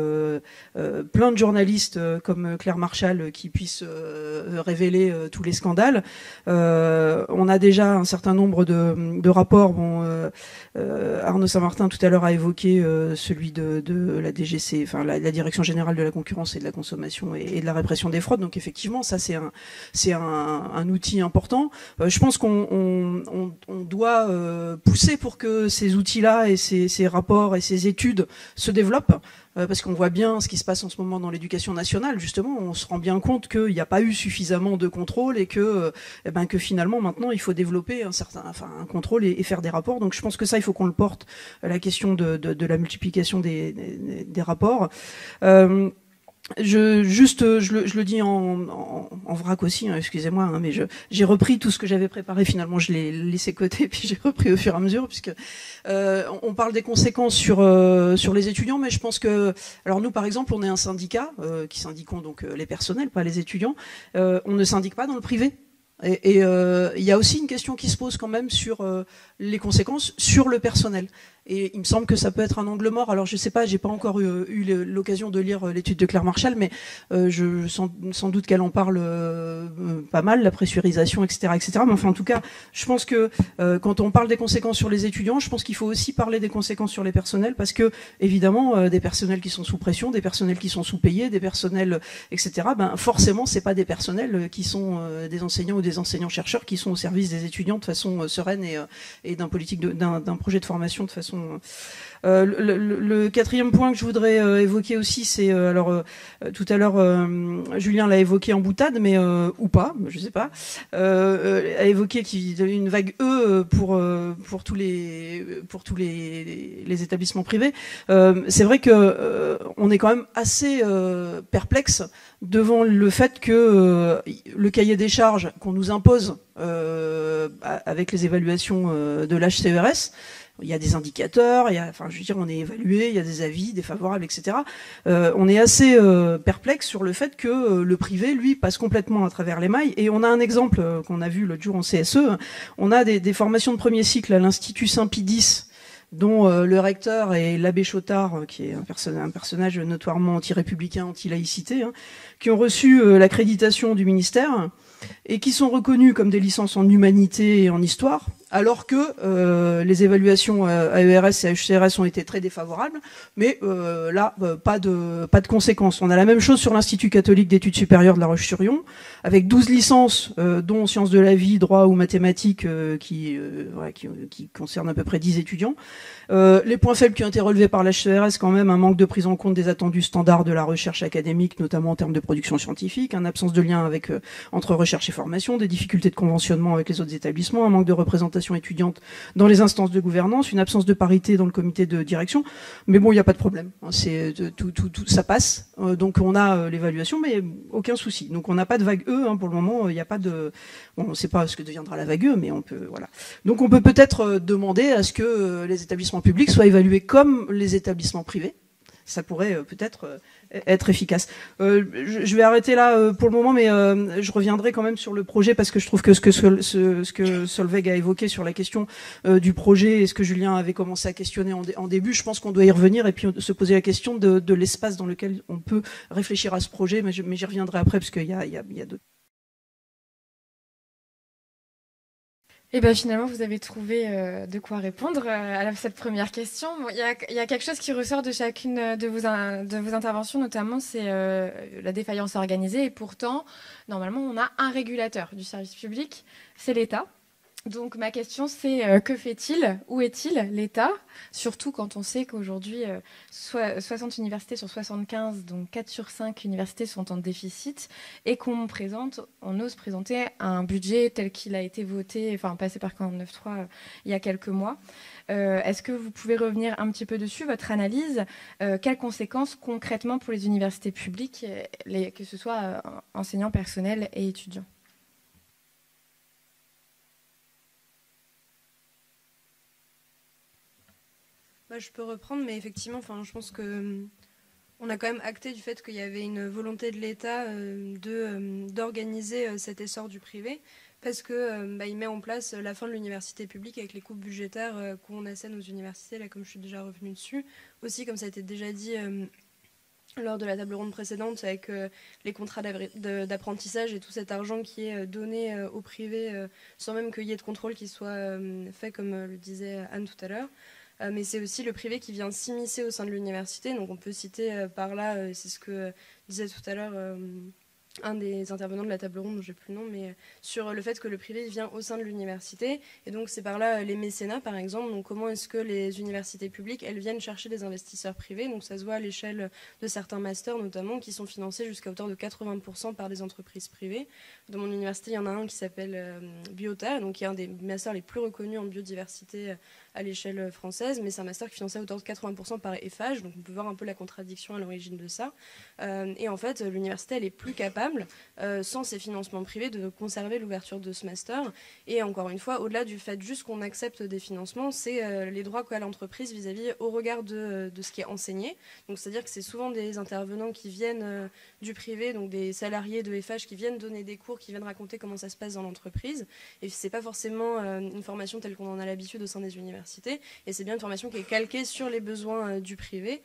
plein de journalistes comme Claire Marchal qui puissent révéler tous les scandales. On a déjà un certain nombre de rapports. Arnaud Saint-Martin tout à l'heure a évoqué celui de la DGC, enfin la Direction Générale de la Concurrence et de la Consommation et de la Répression des Fraudes. Donc effectivement, ça c'est un outil important. Je pense qu'on doit pousser pour que ces outils-là et ces rapports et ces études se développent. Parce qu'on voit bien ce qui se passe en ce moment dans l'éducation nationale, justement, on se rend bien compte qu'il n'y a pas eu suffisamment de contrôle et que finalement maintenant il faut développer un contrôle et faire des rapports. Donc je pense que ça, il faut qu'on le porte, la question de la multiplication des rapports. Je le dis en vrac aussi, hein, excusez-moi, hein, mais j'ai repris tout ce que j'avais préparé. Finalement, je l'ai laissé côté, puis j'ai repris au fur et à mesure, puisque on parle des conséquences sur les étudiants, mais je pense que, alors nous, par exemple, on est un syndicat qui syndiquons donc les personnels, pas les étudiants. On ne syndique pas dans le privé. Et il y a aussi une question qui se pose quand même sur les conséquences sur le personnel. Et il me semble que ça peut être un angle mort. Alors je sais pas, j'ai pas encore eu l'occasion de lire l'étude de Claire Marchal, mais sans doute qu'elle en parle pas mal, la pressurisation, etc., etc. Mais enfin, en tout cas, je pense que quand on parle des conséquences sur les étudiants, je pense qu'il faut aussi parler des conséquences sur les personnels, parce que évidemment, des personnels qui sont sous pression, des personnels qui sont sous-payés, des personnels, etc. Forcément, c'est pas des personnels qui sont des enseignants ou des enseignants-chercheurs qui sont au service des étudiants de façon sereine et d'un projet de formation de façon. Le quatrième point que je voudrais évoquer aussi, c'est tout à l'heure Julien l'a évoqué en boutade, mais ou pas, je sais pas, a évoqué qu'il y avait une vague pour tous les établissements privés. C'est vrai que on est quand même assez perplexe devant le fait que le cahier des charges qu'on nous impose avec les évaluations de l'HCERES, il y a des indicateurs, on est évalué, il y a des avis défavorables, etc. On est assez perplexe sur le fait que le privé, lui, passe complètement à travers les mailles. Et on a un exemple qu'on a vu l'autre jour en CSE. On a des formations de premier cycle à l'Institut Saint-Pie X, dont le recteur est l'abbé Chotard, qui est un personnage notoirement anti-républicain, anti-laïcité, hein, qui ont reçu l'accréditation du ministère et qui sont reconnus comme des licences en humanité et en histoire, alors que les évaluations AERS et HCRS ont été très défavorables, mais là, pas de conséquences. On a la même chose sur l'Institut catholique d'études supérieures de La Roche-sur-Yon, avec 12 licences, dont sciences de la vie, droit ou mathématiques, qui concernent à peu près 10 étudiants. Les points faibles qui ont été relevés par l'HCRS, quand même, un manque de prise en compte des attendus standards de la recherche académique, notamment en termes de production scientifique, une absence de lien entre recherche et formation, des difficultés de conventionnement avec les autres établissements, un manque de représentation étudiante dans les instances de gouvernance, une absence de parité dans le comité de direction. Mais bon, il n'y a pas de problème. C'est tout ça passe. Donc on a l'évaluation, mais aucun souci. Donc on n'a pas de vague E, hein, pour le moment. Il n'y a pas de. Bon, on ne sait pas ce que deviendra la vague E, mais on peut voilà. Donc on peut peut-être demander à ce que les établissements publics soient évalués comme les établissements privés. Ça pourrait peut-être être efficace. Je vais arrêter là pour le moment, mais je reviendrai quand même sur le projet, parce que je trouve que ce que Solveig a évoqué sur la question du projet et ce que Julien avait commencé à questionner en début, je pense qu'on doit y revenir et puis se poser la question de l'espace dans lequel on peut réfléchir à ce projet, mais j'y reviendrai après, parce qu'il y a d'autres Et bien finalement, vous avez trouvé de quoi répondre à cette première question. Bon, y a quelque chose qui ressort de chacune de vos interventions, notamment, c'est la défaillance organisée. Et pourtant, normalement, on a un régulateur du service public, c'est l'État. Donc ma question c'est que fait-il? Où est-il l'État? Surtout quand on sait qu'aujourd'hui 60 universités sur 75, donc 4 sur 5 universités sont en déficit et qu'on ose présenter un budget tel qu'il a été voté, enfin passé par 49.3 il y a quelques mois. Est-ce que vous pouvez revenir un petit peu dessus, votre analyse? Quelles conséquences concrètement pour les universités publiques, que ce soit enseignants, personnels et étudiants? Je peux reprendre, mais effectivement, je pense que on a quand même acté du fait qu'il y avait une volonté de l'État d'organiser cet essor du privé, parce que il met en place la fin de l'université publique avec les coupes budgétaires qu'on assène aux universités, là comme je suis déjà revenue dessus. Aussi, comme ça a été déjà dit lors de la table ronde précédente, avec les contrats d'apprentissage et tout cet argent qui est donné au privé sans même qu'il y ait de contrôle qui soit fait, comme le disait Anne tout à l'heure. Mais c'est aussi le privé qui vient s'immiscer au sein de l'université. Donc on peut citer par là, c'est ce que disait tout à l'heure un des intervenants de la table ronde, je n'ai plus le nom, mais sur le fait que le privé vient au sein de l'université. Et donc c'est par là les mécénats, par exemple. Donc comment est-ce que les universités publiques, elles viennent chercher des investisseurs privés? Donc ça se voit à l'échelle de certains masters, notamment, qui sont financés jusqu'à hauteur de 80% par des entreprises privées. Dans mon université, il y en a un qui s'appelle Biota, donc qui est un des masters les plus reconnus en biodiversité à l'échelle française, mais c'est un master qui est financé à hauteur de 80% par EFAGE, donc on peut voir un peu la contradiction à l'origine de ça. Et en fait, l'université, elle est plus capable, sans ces financements privés, de conserver l'ouverture de ce master. Et encore une fois, au-delà du fait juste qu'on accepte des financements, c'est les droits qu'a l'entreprise vis-à-vis au regard de ce qui est enseigné. Donc c'est-à-dire que c'est souvent des intervenants qui viennent du privé, donc des salariés de EFAGE qui viennent donner des cours, qui viennent raconter comment ça se passe dans l'entreprise. Et c'est pas forcément une formation telle qu'on en a l'habitude au sein des universités. Et c'est bien une formation qui est calquée sur les besoins du privé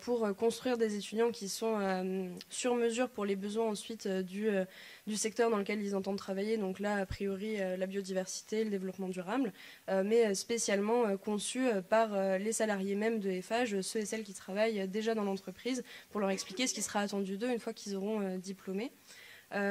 pour construire des étudiants qui sont sur mesure pour les besoins ensuite du secteur dans lequel ils entendent travailler. Donc là, a priori, la biodiversité, le développement durable, mais spécialement conçus par les salariés même de EFAGE, ceux et celles qui travaillent déjà dans l'entreprise, pour leur expliquer ce qui sera attendu d'eux une fois qu'ils auront diplômé.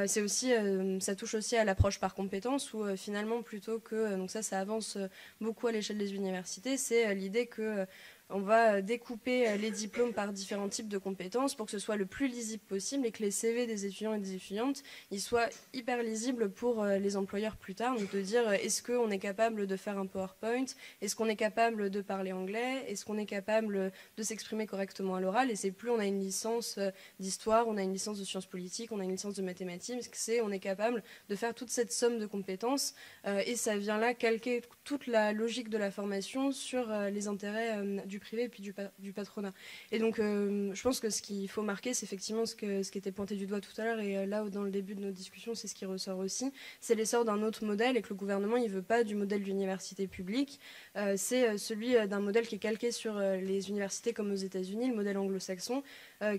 C'est aussi, ça touche aussi à l'approche par compétences où finalement plutôt que, donc ça avance beaucoup à l'échelle des universités, c'est l'idée que on va découper les diplômes par différents types de compétences pour que ce soit le plus lisible possible et que les CV des étudiants et des étudiantes ils soient hyper lisibles pour les employeurs plus tard. Donc de dire est-ce qu'on est capable de faire un PowerPoint, est-ce qu'on est capable de parler anglais, est-ce qu'on est capable de s'exprimer correctement à l'oral. Et c'est plus on a une licence d'histoire, on a une licence de sciences politiques, on a une licence de mathématiques, c'est on est capable de faire toute cette somme de compétences et ça vient là calquer toute la logique de la formation sur les intérêts du privé et puis du patronat. Et donc, je pense que ce qu'il faut marquer, c'est effectivement ce qui était pointé du doigt tout à l'heure, et là, dans le début de nos discussions, c'est ce qui ressort aussi, c'est l'essor d'un autre modèle, et que le gouvernement, il ne veut pas du modèle d'université publique, c'est celui d'un modèle qui est calqué sur les universités comme aux États-Unis, le modèle anglo-saxon,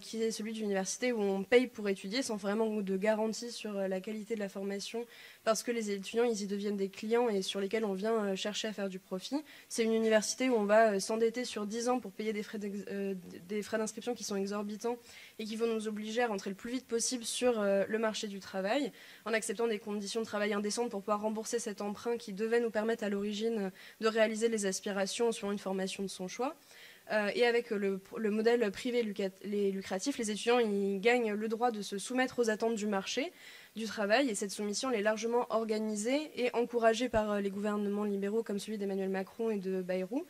qui est celui d'université où on paye pour étudier sans vraiment de garantie sur la qualité de la formation, parce que les étudiants, ils y deviennent des clients et sur lesquels on vient chercher à faire du profit. C'est une université où on va s'endetter sur 10 ans pour payer des frais d'inscription qui sont exorbitants et qui vont nous obliger à rentrer le plus vite possible sur le marché du travail, en acceptant des conditions de travail indécentes pour pouvoir rembourser cet emprunt qui devait nous permettre à l'origine de réaliser les aspirations selon une formation de son choix. Et avec le modèle privé lucratif, les étudiants ils gagnent le droit de se soumettre aux attentes du marché du travail, et cette soumission elle est largement organisée et encouragée par les gouvernements libéraux comme celui d'Emmanuel Macron et de Bayrou.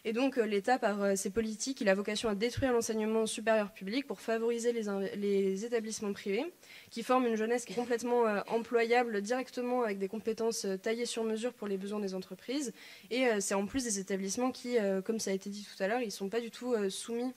Et donc l'État, par ses politiques, il a vocation à détruire l'enseignement supérieur public pour favoriser les établissements privés qui forment une jeunesse qui est complètement employable directement avec des compétences taillées sur mesure pour les besoins des entreprises. Et c'est en plus des établissements qui, comme ça a été dit tout à l'heure, ils ne sont pas du tout soumis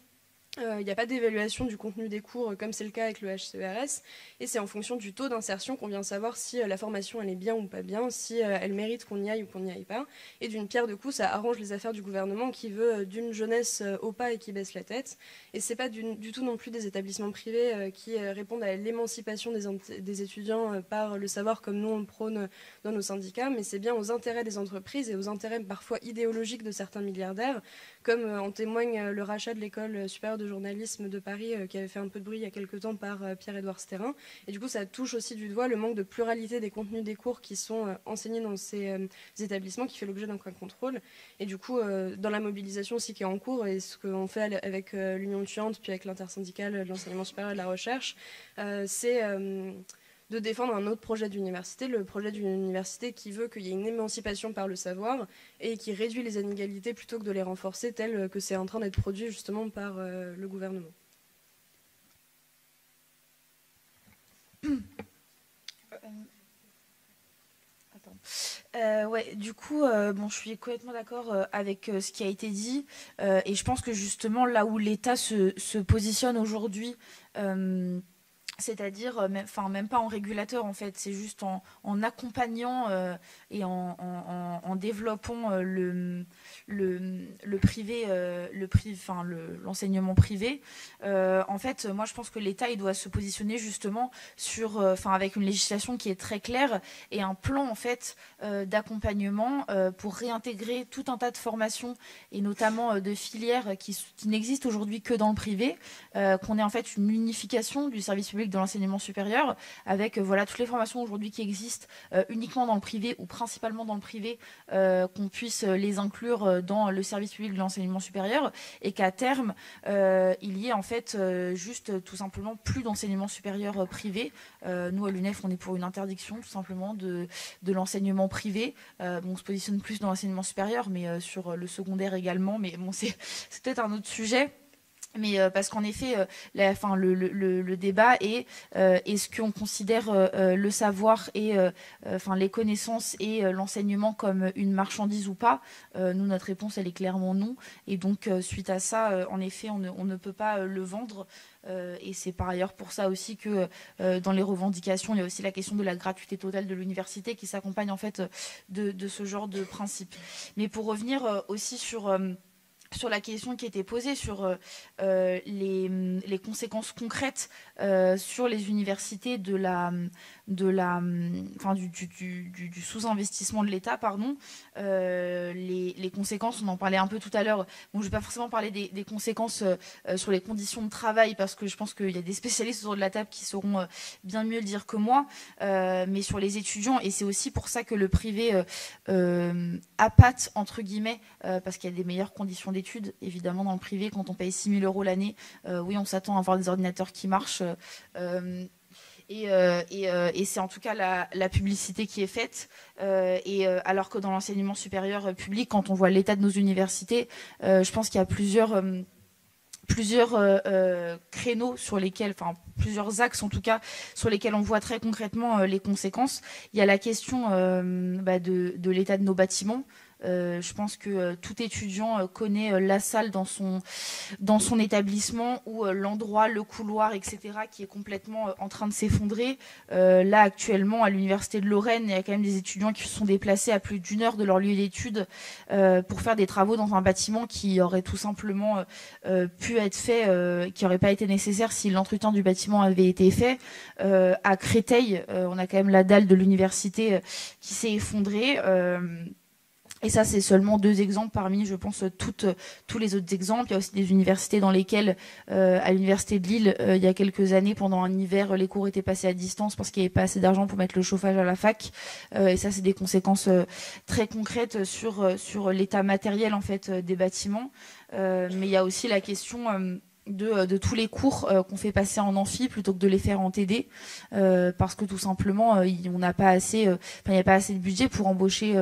Il n'y a pas d'évaluation du contenu des cours comme c'est le cas avec le HCERS, et c'est en fonction du taux d'insertion qu'on vient savoir si la formation elle est bien ou pas bien, si elle mérite qu'on y aille ou qu'on n'y aille pas. Et d'une pierre deux coups, ça arrange les affaires du gouvernement qui veut d'une jeunesse au pas et qui baisse la tête. Et c'est pas du tout non plus des établissements privés qui répondent à l'émancipation des étudiants par le savoir comme nous on le prône dans nos syndicats, mais c'est bien aux intérêts des entreprises et aux intérêts parfois idéologiques de certains milliardaires, comme en témoigne le rachat de l'école supérieure de journalisme de Paris qui avait fait un peu de bruit il y a quelques temps par Pierre-Édouard Stérin. Et du coup, ça touche aussi du doigt le manque de pluralité des contenus des cours qui sont enseignés dans ces établissements qui fait l'objet d'un contrôle. Et du coup, dans la mobilisation aussi qui est en cours et ce qu'on fait avec l'Union étudiante puis avec l'intersyndicale de l'enseignement supérieur et de la recherche, c'est de défendre un autre projet d'université, le projet d'une université qui veut qu'il y ait une émancipation par le savoir et qui réduit les inégalités plutôt que de les renforcer, tel que c'est en train d'être produit justement par le gouvernement. Ouais, du coup, bon, je suis complètement d'accord avec ce qui a été dit, et je pense que justement là où l'État se positionne aujourd'hui, c'est-à-dire, même pas en régulateur en fait, c'est juste en accompagnant et en développant le privé, l'enseignement privé. En fait, moi je pense que l'État il doit se positionner justement sur, avec une législation qui est très claire et un plan en fait d'accompagnement pour réintégrer tout un tas de formations et notamment de filières qui n'existent aujourd'hui que dans le privé, qu'on ait en fait une unification du service public de l'enseignement supérieur avec toutes les formations aujourd'hui qui existent uniquement dans le privé ou principalement dans le privé, qu'on puisse les inclure dans le service public de l'enseignement supérieur et qu'à terme il y ait en fait juste tout simplement plus d'enseignement supérieur privé. Nous à l'UNEF on est pour une interdiction tout simplement de l'enseignement privé. On se positionne plus dans l'enseignement supérieur mais sur le secondaire également, mais bon c'est peut-être un autre sujet. Mais parce qu'en effet, le débat est est-ce qu'on considère le savoir et les connaissances et l'enseignement comme une marchandise ou pas. Nous, notre réponse, elle est clairement non. Et donc, suite à ça, en effet, on ne peut pas le vendre. Et c'est par ailleurs pour ça aussi que dans les revendications, il y a aussi la question de la gratuité totale de l'université qui s'accompagne en fait de ce genre de principe. Mais pour revenir aussi sur la question qui était posée sur les conséquences concrètes sur les universités du sous-investissement de l'État, les conséquences, on en parlait un peu tout à l'heure. Bon, je ne vais pas forcément parler des conséquences sur les conditions de travail parce que je pense qu'il y a des spécialistes autour de la table qui sauront bien mieux le dire que moi, mais sur les étudiants, et c'est aussi pour ça que le privé appâte, entre guillemets, parce qu'il y a des meilleures conditions d'études, évidemment, dans le privé. Quand on paye 6 000 € l'année, oui, on s'attend à avoir des ordinateurs qui marchent. Et c'est en tout cas la publicité qui est faite. Alors que dans l'enseignement supérieur public, quand on voit l'état de nos universités, je pense qu'il y a plusieurs créneaux sur lesquels, plusieurs axes en tout cas, sur lesquels on voit très concrètement les conséquences. Il y a la question de l'état de nos bâtiments. Je pense que tout étudiant connaît la salle dans son établissement ou l'endroit, le couloir, etc., qui est complètement en train de s'effondrer. Là, actuellement, à l'Université de Lorraine, il y a quand même des étudiants qui se sont déplacés à plus d'1 heure de leur lieu d'études pour faire des travaux dans un bâtiment qui aurait tout simplement pu être fait, qui n'aurait pas été nécessaire si l'entretien du bâtiment avait été fait. À Créteil, on a quand même la dalle de l'université qui s'est effondrée. Et ça, c'est seulement 2 exemples parmi, je pense, tous les autres exemples. Il y a aussi des universités dans lesquelles, à l'université de Lille, il y a quelques années, pendant un hiver, les cours étaient passés à distance parce qu'il n'y avait pas assez d'argent pour mettre le chauffage à la fac. Et ça, c'est des conséquences très concrètes sur l'état matériel en fait des bâtiments. Mais il y a aussi la question de tous les cours qu'on fait passer en amphi plutôt que de les faire en TD, parce que tout simplement on n'a pas assez, il n'y a pas assez de budget pour embaucher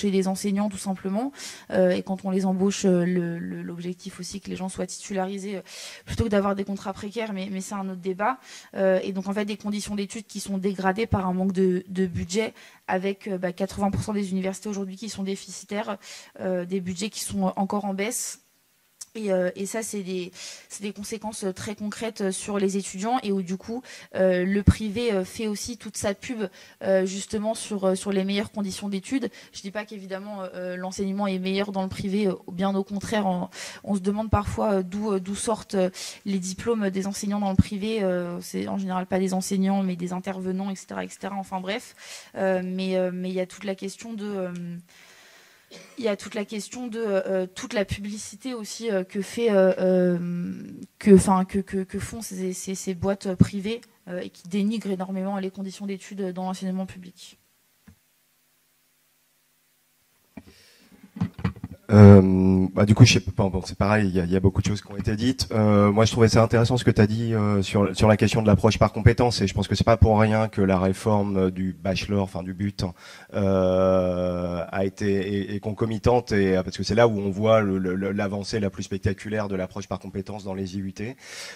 des enseignants tout simplement, et quand on les embauche, l'objectif aussi que les gens soient titularisés plutôt que d'avoir des contrats précaires, mais c'est un autre débat, et donc en fait des conditions d'études qui sont dégradées par un manque de budget, avec 80% des universités aujourd'hui qui sont déficitaires, des budgets qui sont encore en baisse. Et ça, c'est des conséquences très concrètes sur les étudiants et où du coup, le privé fait aussi toute sa pub justement sur les meilleures conditions d'études. Je dis pas qu'évidemment l'enseignement est meilleur dans le privé, bien au contraire. On se demande parfois d'où sortent les diplômes des enseignants dans le privé. C'est en général pas des enseignants, mais des intervenants, etc., etc. Enfin bref, mais il y a toute la question de toute la publicité aussi que font ces boîtes privées et qui dénigrent énormément les conditions d'études dans l'enseignement public. Du coup, je sais pas, bon, c'est pareil, il y a beaucoup de choses qui ont été dites. Moi, je trouvais ça intéressant ce que tu as dit sur la question de l'approche par compétence, et je pense que c'est pas pour rien que la réforme du bachelor, enfin du but, a été est concomitante, et parce que c'est là où on voit l'avancée la plus spectaculaire de l'approche par compétence dans les IUT,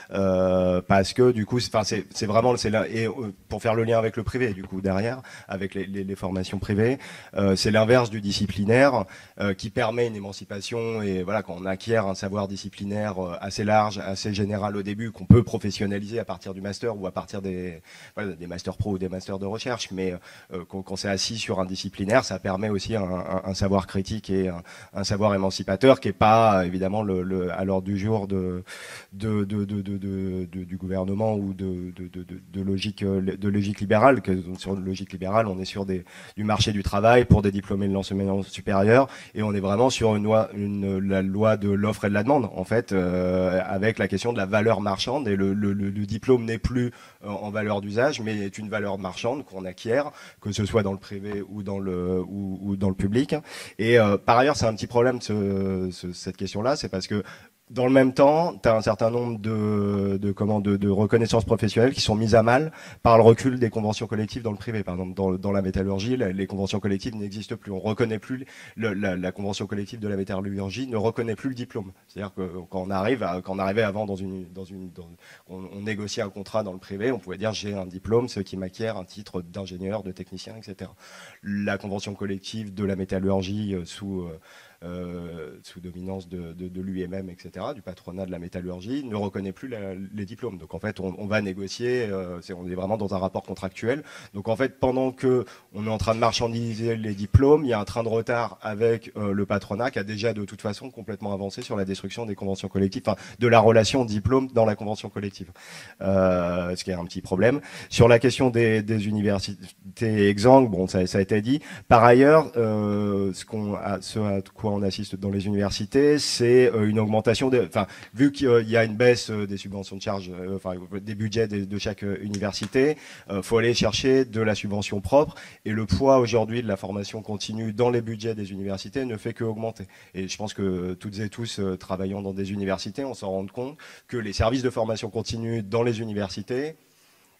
parce que du coup, c'est vraiment là, et pour faire le lien avec le privé, du coup derrière, avec les formations privées, c'est l'inverse du disciplinaire qui permet une émancipation, et voilà, quand on acquiert un savoir disciplinaire assez large, assez général au début, qu'on peut professionnaliser à partir du master ou à partir des masters pro ou des masters de recherche, mais quand c'est assis sur un disciplinaire, ça permet aussi un savoir critique et un savoir émancipateur qui est pas évidemment à l'ordre du jour du gouvernement ou de logique libérale. Que sur une logique libérale, on est sur du marché du travail pour des diplômés de l'enseignement supérieur, et on est vraiment sur la loi de l'offre et de la demande, en fait, avec la question de la valeur marchande, et le diplôme n'est plus en valeur d'usage, mais est une valeur marchande qu'on acquiert, que ce soit dans le privé ou dans le public. Et par ailleurs, c'est un petit problème cette question-là, c'est parce que dans le même temps, tu as un certain nombre de reconnaissances professionnelles qui sont mises à mal par le recul des conventions collectives dans le privé. Par exemple, dans la métallurgie, les conventions collectives n'existent plus. On reconnaît plus la convention collective de la métallurgie ne reconnaît plus le diplôme. C'est-à-dire que quand on arrivait avant on négociait un contrat dans le privé, on pouvait dire j'ai un diplôme, ce qui m'acquiert un titre d'ingénieur, de technicien, etc. La convention collective de la métallurgie sous dominance de l'UMM, etc., du patronat de la métallurgie, ne reconnaît plus les diplômes. Donc en fait, on va négocier, on est vraiment dans un rapport contractuel. Donc en fait, pendant que on est en train de marchandiser les diplômes, il y a un train de retard avec le patronat qui a déjà de toute façon complètement avancé sur la destruction des conventions collectives, enfin de la relation diplôme dans la convention collective. Ce qui est un petit problème. Sur la question des universités exsangues, bon, ça a été dit. Par ailleurs, ce à quoi on assiste dans les universités, c'est une augmentation vu qu'il y a une baisse des subventions de charges, des budgets de chaque université, faut aller chercher de la subvention propre, et le poids aujourd'hui de la formation continue dans les budgets des universités ne fait qu'augmenter. Et je pense que toutes et tous travaillant dans des universités, on s'en rend compte que les services de formation continue dans les universités,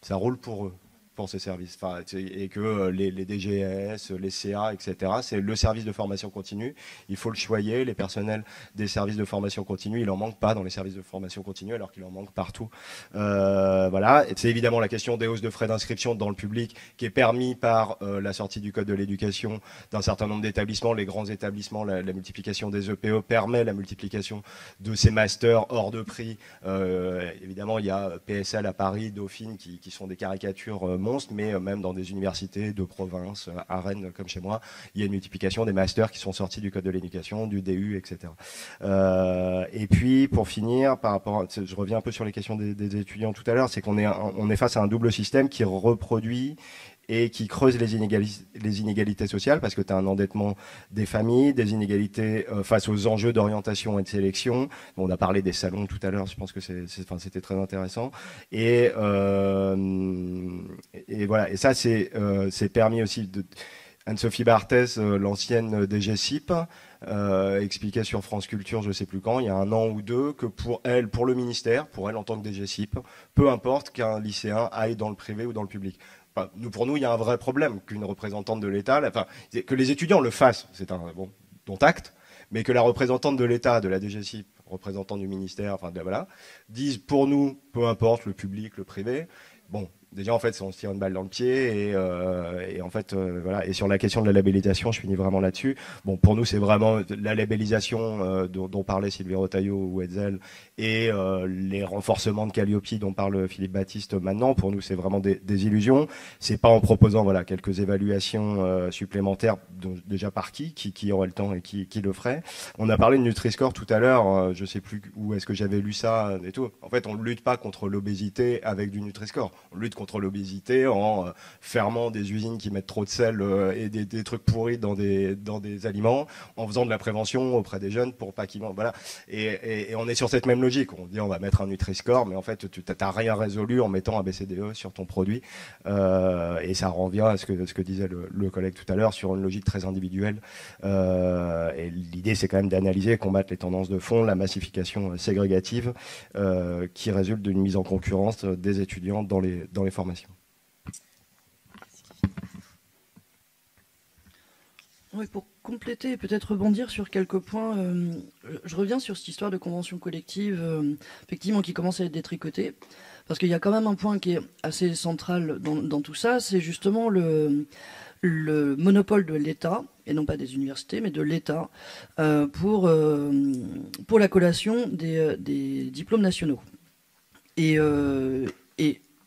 ça roule pour eux, pour ces services, et que les DGS, les CA, etc., c'est le service de formation continue. Il faut le choyer. Les personnels des services de formation continue, il en manque pas dans les services de formation continue, alors qu'il en manque partout. Voilà. C'est évidemment la question des hausses de frais d'inscription dans le public, qui est permis par la sortie du code de l'éducation d'un certain nombre d'établissements. Les grands établissements, la multiplication des EPE permet la multiplication de ces masters hors de prix. Évidemment, il y a PSL à Paris, Dauphine, qui sont des caricatures monstres, mais même dans des universités de province, à Rennes comme chez moi, il y a une multiplication des masters qui sont sortis du code de l'éducation, du DU, etc. Et puis pour finir, je reviens un peu sur les questions des étudiants tout à l'heure, c'est qu'on est face à un double système qui reproduit et qui creuse les inégalités sociales, parce que tu as un endettement des familles, des inégalités face aux enjeux d'orientation et de sélection. On a parlé des salons tout à l'heure, je pense que c'était très intéressant. Et voilà. Et ça, c'est permis aussi Anne-Sophie Barthès, l'ancienne DGCIP, expliquait sur France Culture, je ne sais plus quand, il y a 1 an ou 2, que pour elle en tant que DGCIP, peu importe qu'un lycéen aille dans le privé ou dans le public. Pour nous, il y a un vrai problème qu'une représentante de l'État, que les étudiants le fassent, c'est dont acte, mais que la représentante de l'État, de la DGCIP, représentant du ministère, disent pour nous, peu importe le public, le privé. Bon, déjà en fait on se tire une balle dans le pied et en fait voilà. Et sur la question de la labellisation, je finis vraiment là-dessus. Bon, pour nous c'est vraiment la labellisation dont parlait Sylvie Rotaillot ou Hetzel et les renforcements de Calliope dont parle Philippe Baptiste maintenant. Pour nous c'est vraiment des illusions. C'est pas en proposant voilà quelques évaluations supplémentaires déjà par qui aurait le temps et qui le ferait. On a parlé de Nutri-Score tout à l'heure. Je sais plus où est-ce que j'avais lu ça et tout. En fait on ne lutte pas contre l'obésité avec du Nutri-Score. On lutte contre l'obésité en fermant des usines qui mettent trop de sel et des trucs pourris dans des aliments, en faisant de la prévention auprès des jeunes pour pas qu'ils mangent. Voilà. Et on est sur cette même logique. On dit on va mettre un Nutri-Score, mais en fait tu n'as rien résolu en mettant un BCDE sur ton produit. Et ça revient à ce que disait le collègue tout à l'heure sur une logique très individuelle. Et l'idée c'est quand même d'analyser, combattre les tendances de fond, la massification ségrégative qui résulte d'une mise en concurrence des étudiants dans les formations. Oui, pour compléter et peut-être rebondir sur quelques points, je reviens sur cette histoire de convention collective, effectivement, qui commence à être détricotée, parce qu'il y a quand même un point qui est assez central dans tout ça, c'est justement le monopole de l'État, et non pas des universités, mais de l'État, pour la collation des diplômes nationaux. Et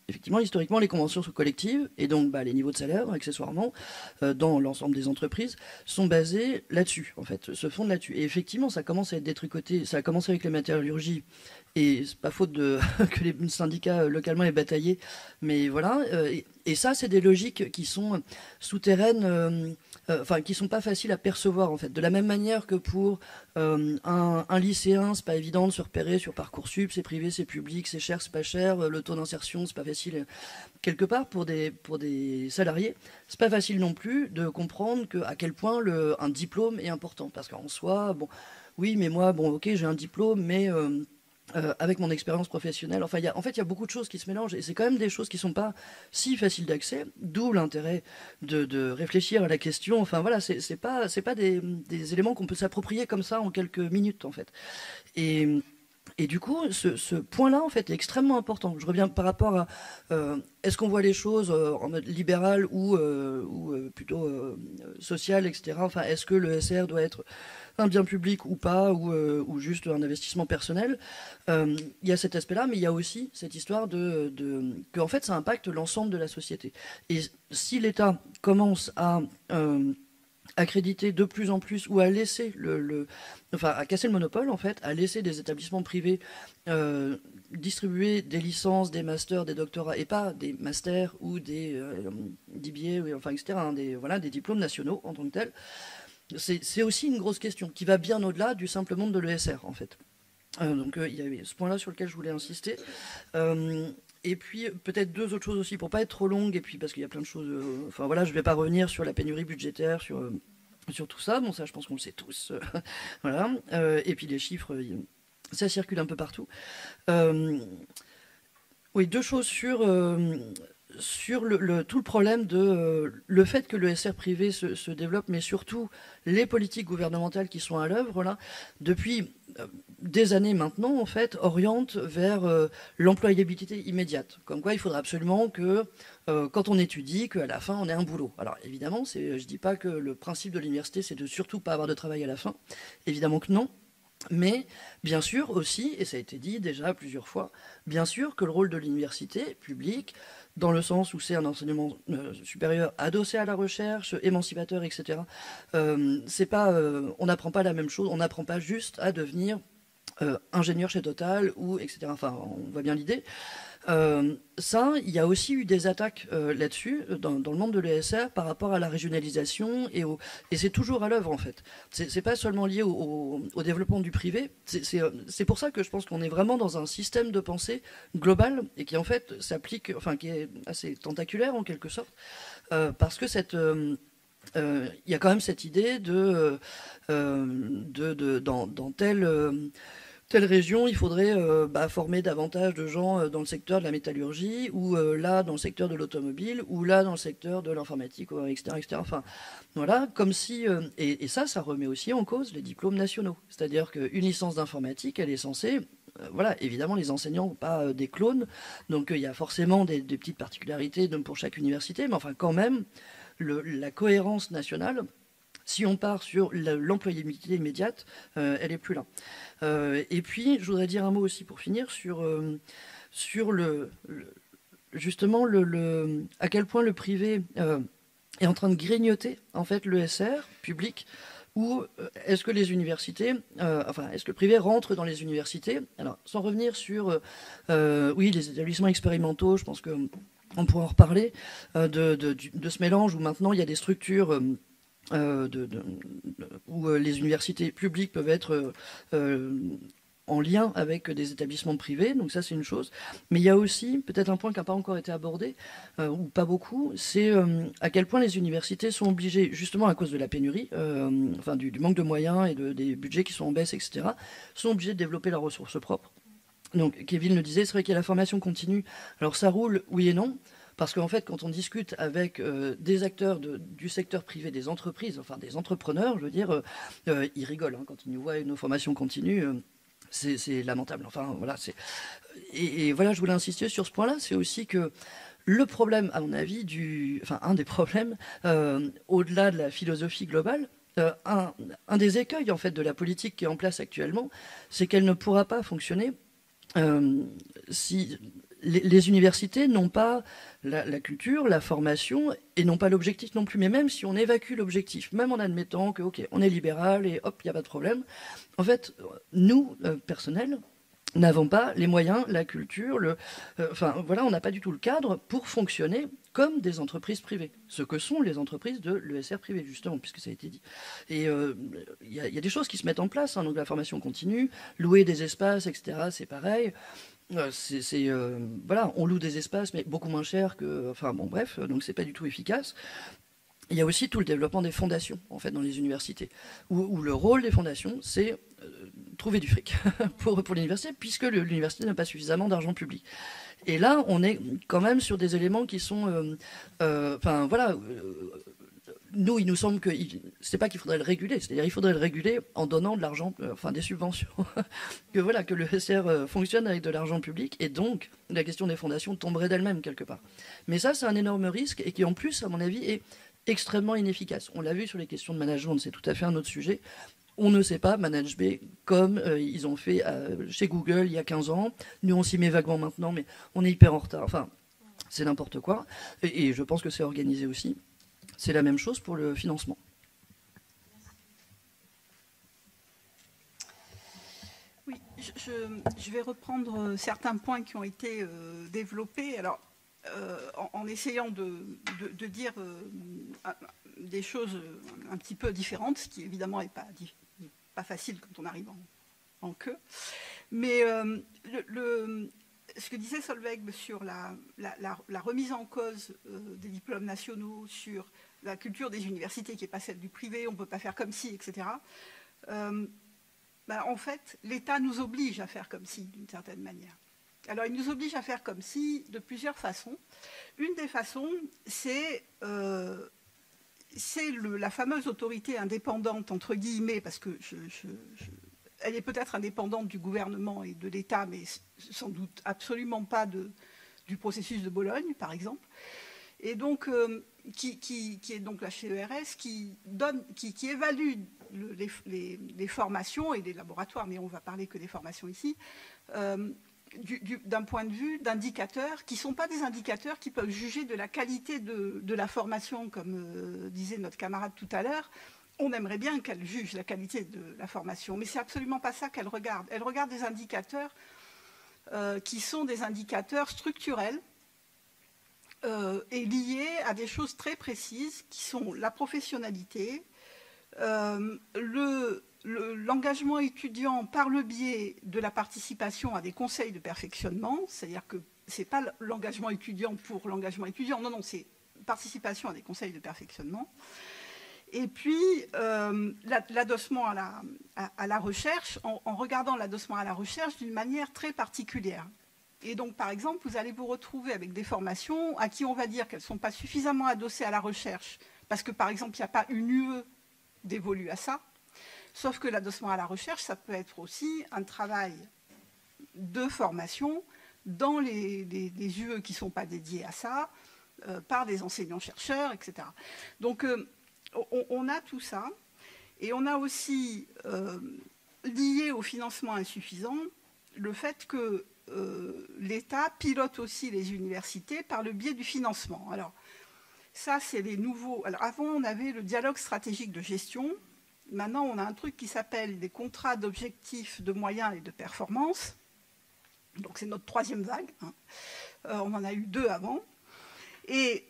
effectivement, historiquement, les conventions sont collectives, et donc les niveaux de salaire, accessoirement, dans l'ensemble des entreprises, sont basés là-dessus, en fait, se fondent là-dessus. Et effectivement, ça commence à être détricoté, ça a commencé avec les métallurgies, et c'est pas faute que les syndicats localement aient bataillé, mais voilà. Et ça, c'est des logiques qui sont souterraines, qui sont pas faciles à percevoir, en fait. De la même manière que pour un lycéen, c'est pas évident de se repérer sur Parcoursup, c'est privé, c'est public, c'est cher, c'est pas cher, le taux d'insertion, c'est pas facile. Quelque part, pour des salariés, c'est pas facile non plus de comprendre à quel point un diplôme est important. Parce qu'en soi, oui, mais moi, ok, j'ai un diplôme, mais avec mon expérience professionnelle, il y a beaucoup de choses qui se mélangent, et c'est quand même des choses qui sont pas si faciles d'accès, d'où l'intérêt de réfléchir à la question. C'est pas des éléments qu'on peut s'approprier comme ça en quelques minutes, en fait. Et du coup, ce point-là, en fait, est extrêmement important. Je reviens par rapport à est-ce qu'on voit les choses en mode libéral ou plutôt social, etc. Est-ce que le SR doit être un bien public ou pas, ou juste un investissement personnel. Il y a cet aspect-là, mais il y a aussi cette histoire que en fait, ça impacte l'ensemble de la société. Et si l'État commence à accréditer de plus en plus, ou à laisser à casser le monopole, en fait, à laisser des établissements privés distribuer des licences, des masters, des doctorats, et pas des masters ou des DBA, etc., des diplômes nationaux en tant que tels. C'est aussi une grosse question qui va bien au-delà du simple monde de l'ESR, en fait. Donc il y avait ce point-là sur lequel je voulais insister. Et puis peut-être deux autres choses aussi, pour pas être trop longue, et puis parce qu'il y a plein de choses... je vais pas revenir sur la pénurie budgétaire, sur tout ça. Bon, ça, je pense qu'on le sait tous. Voilà. Et puis les chiffres, ça circule un peu partout. Oui, deux choses sur tout le problème de le fait que le SR privé se développe, mais surtout les politiques gouvernementales qui sont à l'œuvre là depuis des années maintenant, en fait, orientent vers l'employabilité immédiate. Comme quoi, il faudra absolument que quand on étudie, qu'à la fin on ait un boulot. Alors évidemment, je dis pas que le principe de l'université c'est de surtout pas avoir de travail à la fin. Évidemment que non. Mais bien sûr aussi, et ça a été dit déjà plusieurs fois, bien sûr que le rôle de l'université publique, dans le sens où c'est un enseignement supérieur adossé à la recherche, émancipateur, etc. C'est pas, on n'apprend pas la même chose, on n'apprend pas juste à devenir ingénieur chez Total ou etc. On voit bien l'idée. Il y a aussi eu des attaques là-dessus dans le monde de l'ESR par rapport à la régionalisation et c'est toujours à l'œuvre en fait. C'est pas seulement lié au développement du privé. C'est pour ça que je pense qu'on est vraiment dans un système de pensée global et qui en fait s'applique, qui est assez tentaculaire en quelque sorte, parce que il y a quand même cette idée dans telle région, il faudrait former davantage de gens dans le secteur de la métallurgie, ou là dans le secteur de l'automobile, ou là dans le secteur de l'informatique, etc., etc. Voilà, comme si... et ça remet aussi en cause les diplômes nationaux. C'est-à-dire qu'une licence d'informatique, elle est censée voilà, évidemment, les enseignants n'ont pas des clones, donc il y a forcément des petites particularités pour chaque université, mais enfin, quand même, la cohérence nationale, si on part sur l'employabilité immédiate, elle est plus là. Et puis, je voudrais dire un mot aussi pour finir sur justement à quel point le privé est en train de grignoter en fait l'ESR public, ou est-ce que les universités, est-ce que le privé rentre dans les universités? Alors, sans revenir sur oui, les établissements expérimentaux, je pense qu'on pourra en reparler de ce mélange où maintenant il y a des structures où les universités publiques peuvent être en lien avec des établissements privés, donc ça c'est une chose. Mais il y a aussi, peut-être un point qui n'a pas encore été abordé, ou pas beaucoup, c'est à quel point les universités sont obligées, justement à cause de la pénurie, du manque de moyens et des budgets qui sont en baisse, etc., sont obligées de développer leurs ressources propres. Donc Kevin le disait, c'est vrai qu'il y a la formation continue. Alors ça roule, oui et non. Parce qu'en fait, quand on discute avec des acteurs du secteur privé, des entreprises, enfin des entrepreneurs, je veux dire, ils rigolent hein, quand ils nous voient nos formations continues. C'est lamentable. Enfin, voilà. Et voilà, je voulais insister sur ce point-là. C'est aussi que le problème, à mon avis, un des problèmes, au-delà de la philosophie globale, un des écueils en fait de la politique qui est en place actuellement, c'est qu'elle ne pourra pas fonctionner si les universités n'ont pas la culture, la formation, et n'ont pas l'objectif non plus. Mais même si on évacue l'objectif, même en admettant que, ok, on est libéral et hop, il n'y a pas de problème, en fait, nous, personnels, n'avons pas les moyens, la culture, on n'a pas du tout le cadre pour fonctionner comme des entreprises privées, ce que sont les entreprises de l'ESR privé, justement, puisque ça a été dit. Et il y a des choses qui se mettent en place, hein, donc la formation continue, louer des espaces, etc., c'est pareil. On loue des espaces, mais beaucoup moins cher que... donc c'est pas du tout efficace. Il y a aussi tout le développement des fondations, en fait, dans les universités, où le rôle des fondations, c'est trouver du fric pour l'université, puisque l'université n'a pas suffisamment d'argent public. Et là, on est quand même sur des éléments qui sont... nous, il nous semble que c'est pas qu'il faudrait le réguler, c'est-à-dire il faudrait le réguler en donnant de l'argent, des subventions, que le SR fonctionne avec de l'argent public, et donc la question des fondations tomberait d'elle-même quelque part. Mais ça, c'est un énorme risque, et qui en plus, à mon avis, est extrêmement inefficace. On l'a vu sur les questions de management, c'est tout à fait un autre sujet. On ne sait pas manager comme ils ont fait chez Google il y a 15 ans. Nous, on s'y met vaguement maintenant, mais on est hyper en retard. Enfin, c'est n'importe quoi. Et je pense que c'est organisé aussi. C'est la même chose pour le financement. Oui, je vais reprendre certains points qui ont été développés. Alors, en essayant de dire des choses un petit peu différentes, ce qui évidemment n'est pas facile quand on arrive en queue. Mais ce que disait Solveig sur la remise en cause des diplômes nationaux, sur la culture des universités qui n'est pas celle du privé, on ne peut pas faire comme si, etc. En fait, l'État nous oblige à faire comme si, d'une certaine manière. Alors, il nous oblige à faire comme si de plusieurs façons. Une des façons, c'est la fameuse autorité indépendante, entre guillemets, parce que elle est peut-être indépendante du gouvernement et de l'État, mais sans doute absolument pas du processus de Bologne, par exemple. Et donc, qui est donc la CERS, qui évalue les formations et les laboratoires, mais on va parler que des formations ici, d'un point de vue d'indicateurs qui ne sont pas des indicateurs qui peuvent juger de la qualité de la formation, comme disait notre camarade tout à l'heure. On aimerait bien qu'elle juge la qualité de la formation, mais ce n'est absolument pas ça qu'elle regarde. Elle regarde des indicateurs qui sont des indicateurs structurels et liés à des choses très précises qui sont la professionnalité, l'engagement étudiant par le biais de la participation à des conseils de perfectionnement, c'est-à-dire que ce n'est pas l'engagement étudiant pour l'engagement étudiant, non, c'est participation à des conseils de perfectionnement. Et puis, l'adossement à la recherche, en regardant l'adossement à la recherche d'une manière très particulière. Et donc, par exemple, vous allez vous retrouver avec des formations à qui on va dire qu'elles ne sont pas suffisamment adossées à la recherche, parce que, par exemple, il n'y a pas une UE dévolue à ça. Sauf que l'adossement à la recherche, ça peut être aussi un travail de formation dans les UE qui ne sont pas dédiés à ça, par des enseignants-chercheurs, etc. Donc, on a tout ça. Et on a aussi, lié au financement insuffisant, le fait que l'État pilote aussi les universités par le biais du financement. Alors, ça, c'est les nouveaux... Alors, avant, on avait le dialogue stratégique de gestion. Maintenant, on a un truc qui s'appelle des contrats d'objectifs, de moyens et de performance. Donc, c'est notre troisième vague. Hein. On en a eu 2 avant. Et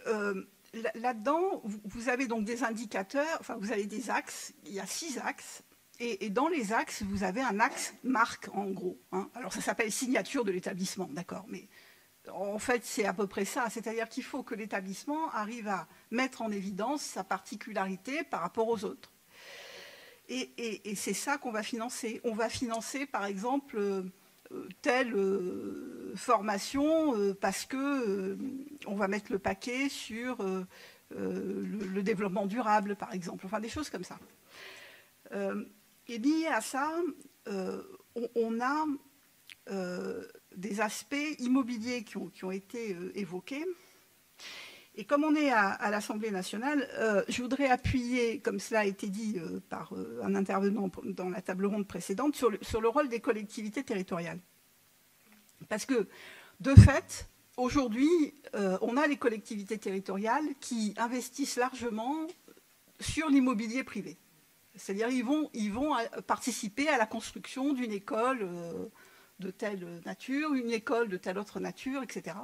là-dedans, vous avez donc des indicateurs, enfin, vous avez des axes. Il y a 6 axes. Et dans les axes, vous avez un axe marque, en gros. Hein. Alors, ça s'appelle signature de l'établissement, d'accord, mais en fait, c'est à peu près ça. C'est-à-dire qu'il faut que l'établissement arrive à mettre en évidence sa particularité par rapport aux autres. Et c'est ça qu'on va financer. On va financer, par exemple, telle formation parce que on va mettre le paquet sur le développement durable, par exemple. Enfin, des choses comme ça. Et lié à ça, on a des aspects immobiliers qui ont été évoqués. Et comme on est à l'Assemblée nationale, je voudrais appuyer, comme cela a été dit par un intervenant dans la table ronde précédente, sur le rôle des collectivités territoriales. Parce que, de fait, aujourd'hui, on a les collectivités territoriales qui investissent largement sur l'immobilier privé. C'est-à-dire ils vont participer à la construction d'une école de telle nature, une école de telle autre nature, etc.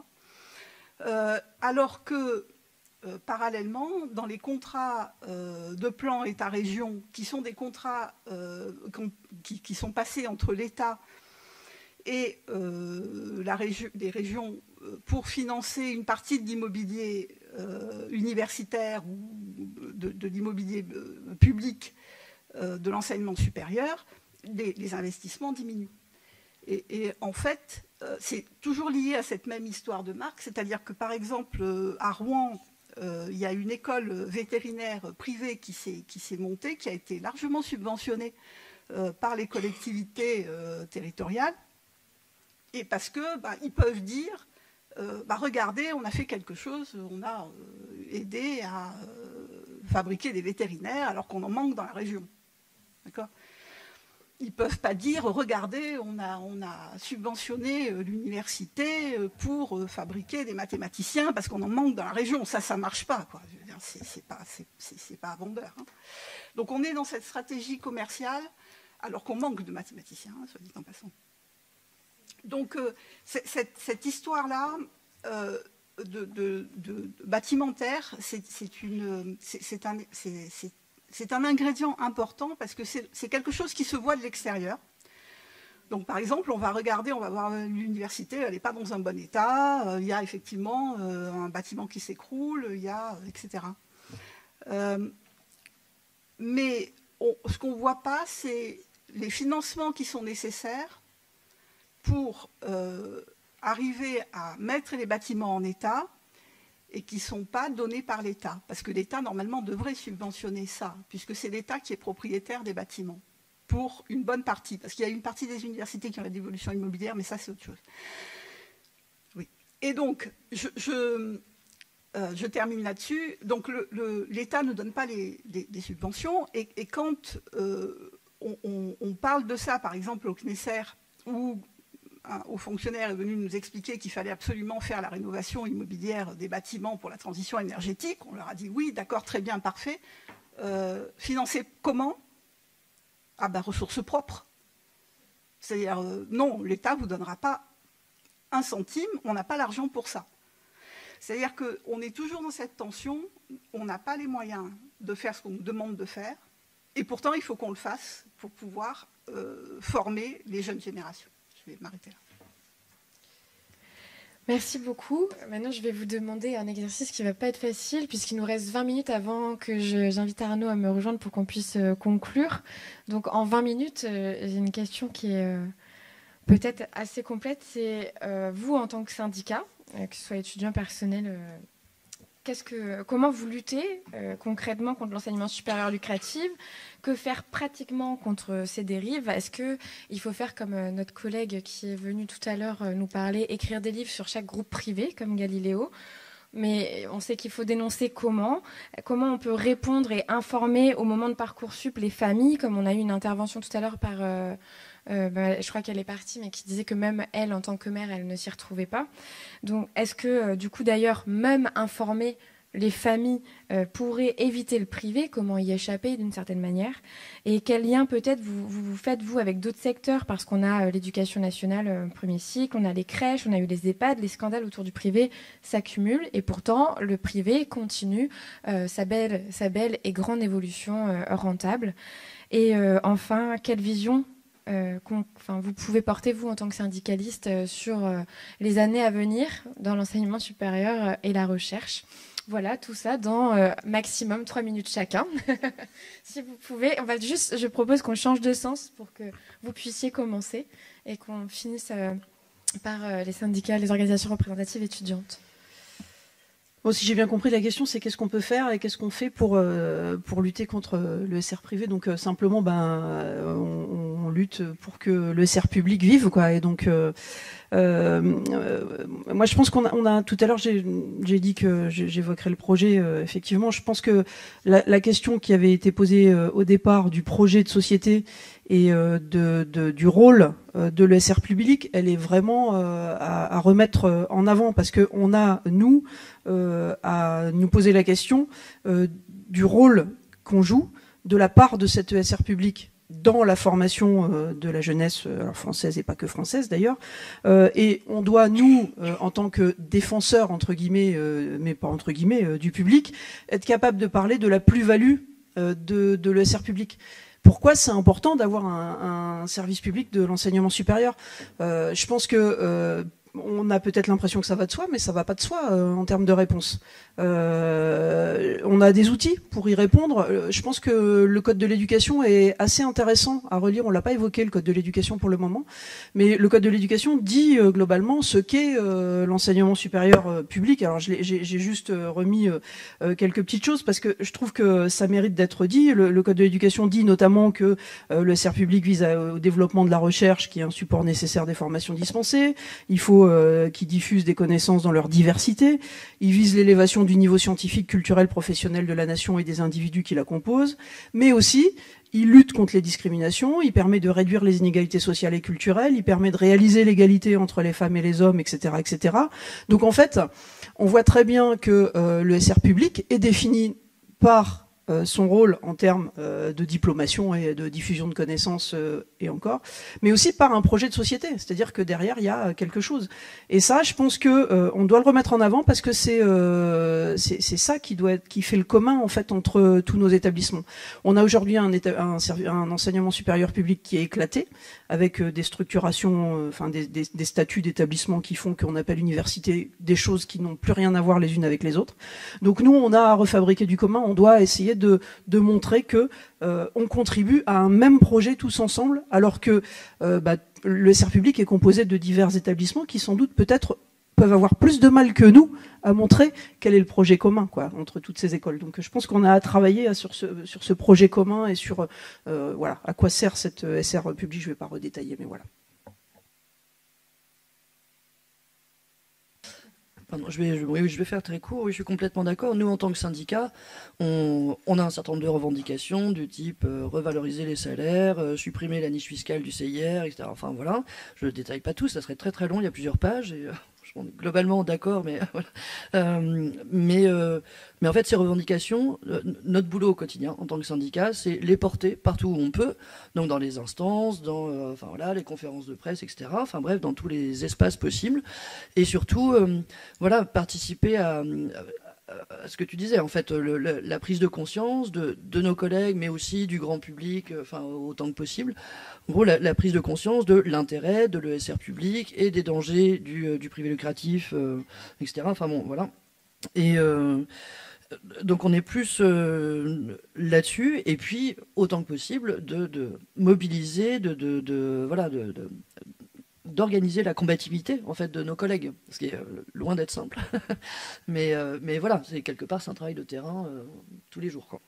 Alors que, parallèlement, dans les contrats de plan État-région, qui sont des contrats qui sont passés entre l'État et les régions pour financer une partie de l'immobilier universitaire ou de l'immobilier public de l'enseignement supérieur, les investissements diminuent. Et en fait, c'est toujours lié à cette même histoire de marque, c'est-à-dire que, par exemple, à Rouen, il y a une école vétérinaire privée qui s'est montée, qui a été largement subventionnée par les collectivités territoriales, et parce qu'ils peuvent dire, regardez, on a fait quelque chose, on a aidé à fabriquer des vétérinaires alors qu'on en manque dans la région. D'accord ? Ils ne peuvent pas dire, regardez, on a subventionné l'université pour fabriquer des mathématiciens parce qu'on en manque dans la région. Ça ne marche pas, quoi. C'est pas vendeur. Hein. Donc on est dans cette stratégie commerciale alors qu'on manque de mathématiciens, hein, soit dit en passant. Donc cette histoire-là de bâtimentaire, c'est un ingrédient important parce que c'est quelque chose qui se voit de l'extérieur. Donc, par exemple, on va regarder, on va voir l'université, elle n'est pas dans un bon état, il y a effectivement un bâtiment qui s'écroule, il y a, etc. Mais ce qu'on ne voit pas, c'est les financements qui sont nécessaires pour arriver à mettre les bâtiments en état et qui ne sont pas donnés par l'État. Parce que l'État, normalement, devrait subventionner ça, puisque c'est l'État qui est propriétaire des bâtiments, pour une bonne partie. Parce qu'il y a une partie des universités qui ont la dévolution immobilière, mais ça, c'est autre chose. Oui. Et donc, je termine là-dessus. Donc, l'État ne donne pas des subventions, et quand on parle de ça, par exemple, au CNESER, où aux fonctionnaires est venu nous expliquer qu'il fallait absolument faire la rénovation immobilière des bâtiments pour la transition énergétique. On leur a dit oui, d'accord, très bien, parfait. Financer comment ? Ressources propres. C'est-à-dire, non, l'État ne vous donnera pas un centime, on n'a pas l'argent pour ça. C'est-à-dire qu'on est toujours dans cette tension, on n'a pas les moyens de faire ce qu'on nous demande de faire, et pourtant il faut qu'on le fasse pour pouvoir former les jeunes générations. Je vais m'arrêter là. Merci beaucoup. Maintenant, je vais vous demander un exercice qui ne va pas être facile, puisqu'il nous reste 20 minutes avant que j'invite Arnaud à me rejoindre pour qu'on puisse conclure. Donc, en 20 minutes, j'ai une question qui est peut-être assez complète. C'est vous, en tant que syndicat, que ce soit étudiant personnel, comment vous luttez concrètement contre l'enseignement supérieur lucratif? Que faire pratiquement contre ces dérives? Est-ce qu'il faut faire comme notre collègue qui est venu tout à l'heure nous parler, écrire des livres sur chaque groupe privé, comme Galiléo? Mais on sait qu'il faut dénoncer comment on peut répondre et informer au moment de Parcoursup les familles, comme on a eu une intervention tout à l'heure par... je crois qu'elle est partie, mais qui disait que même elle, en tant que mère, elle ne s'y retrouvait pas. Donc, est-ce que, du coup, d'ailleurs, même informer les familles pourrait éviter le privé? Comment y échapper d'une certaine manière? Et quel lien peut-être vous faites, vous, avec d'autres secteurs? Parce qu'on a l'éducation nationale premier cycle, on a les crèches, on a eu les EHPAD, les scandales autour du privé s'accumulent. Et pourtant, le privé continue sa belle et grande évolution rentable. Et enfin, quelle vision vous pouvez porter, vous, en tant que syndicaliste, sur les années à venir dans l'enseignement supérieur et la recherche? Voilà, tout ça dans maximum 3 minutes chacun. Si vous pouvez, je propose qu'on change de sens pour que vous puissiez commencer et qu'on finisse par les syndicats, les organisations représentatives étudiantes. Bon, si j'ai bien compris, la question, c'est qu'est-ce qu'on peut faire et qu'est-ce qu'on fait pour lutter contre le SR privé. Donc simplement, on lutte pour que le SR public vive, quoi. Et donc, moi, je pense qu'on a tout à l'heure, j'ai dit que j'évoquerais le projet. Effectivement, je pense que la question qui avait été posée au départ du projet de société et du rôle de l'ESR public, elle est vraiment à remettre en avant, parce que on a, nous, à nous poser la question du rôle qu'on joue de la part de cette ESR public dans la formation de la jeunesse, alors française et pas que française d'ailleurs, et on doit, nous, en tant que défenseurs, entre guillemets, mais pas entre guillemets, du public, être capable de parler de la plus-value de l'ESR public. Pourquoi c'est important d'avoir un service public de l'enseignement supérieur? Je pense que on a peut-être l'impression que ça va de soi, mais ça va pas de soi en termes de réponse. On a des outils pour y répondre. Je pense que le code de l'éducation est assez intéressant à relire. On l'a pas évoqué, le code de l'éducation, pour le moment, mais le code de l'éducation dit globalement ce qu'est l'enseignement supérieur public. Alors j'ai juste remis quelques petites choses parce que je trouve que ça mérite d'être dit. Le code de l'éducation dit notamment que le SR public vise au développement de la recherche, qui est un support nécessaire des formations dispensées. Il faut qu'ils diffusent des connaissances dans leur diversité. Il vise l'élévation du niveau scientifique, culturel, professionnel de la nation et des individus qui la composent, mais aussi il lutte contre les discriminations, il permet de réduire les inégalités sociales et culturelles, il permet de réaliser l'égalité entre les femmes et les hommes, etc., etc. Donc en fait, on voit très bien que le SR public est défini par son rôle en termes de diplomation et de diffusion de connaissances et encore, mais aussi par un projet de société, c'est-à-dire que derrière il y a quelque chose. Et ça, je pense que on doit le remettre en avant parce que c'est ça qui fait le commun en fait entre tous nos établissements. On a aujourd'hui un enseignement supérieur public qui est éclaté, avec des structurations, des statuts d'établissement qui font qu'on appelle université des choses qui n'ont plus rien à voir les unes avec les autres. Donc nous, on a à refabriquer du commun, on doit essayer de montrer que on contribue à un même projet tous ensemble, alors que le SR public est composé de divers établissements qui sans doute peut-être peuvent avoir plus de mal que nous à montrer quel est le projet commun, quoi, entre toutes ces écoles. Donc je pense qu'on a à travailler sur ce projet commun et sur voilà, à quoi sert cette SR public. Je ne vais pas redétailler, mais voilà. Pardon, je vais faire très court. Oui, je suis complètement d'accord. Nous, en tant que syndicat, on a un certain nombre de revendications du type revaloriser les salaires, supprimer la niche fiscale du CIR, etc. Enfin voilà, je ne détaille pas tout, ça serait très très long, il y a plusieurs pages. Et, on est globalement d'accord, mais voilà. Mais en fait, ces revendications, notre boulot au quotidien en tant que syndicat, c'est les porter partout où on peut, donc dans les instances, dans les conférences de presse, etc. Enfin bref, dans tous les espaces possibles, et surtout, participer à ce que tu disais, en fait, la prise de conscience de nos collègues, mais aussi du grand public, autant que possible. En gros, la prise de conscience de l'intérêt de l'ESR public et des dangers du privé lucratif, etc. Enfin bon, voilà. Et donc on est plus là-dessus, et puis autant que possible de mobiliser, d'organiser la combativité en fait de nos collègues, ce qui est loin d'être simple. mais voilà, c'est quelque part c'est un travail de terrain tous les jours, quoi.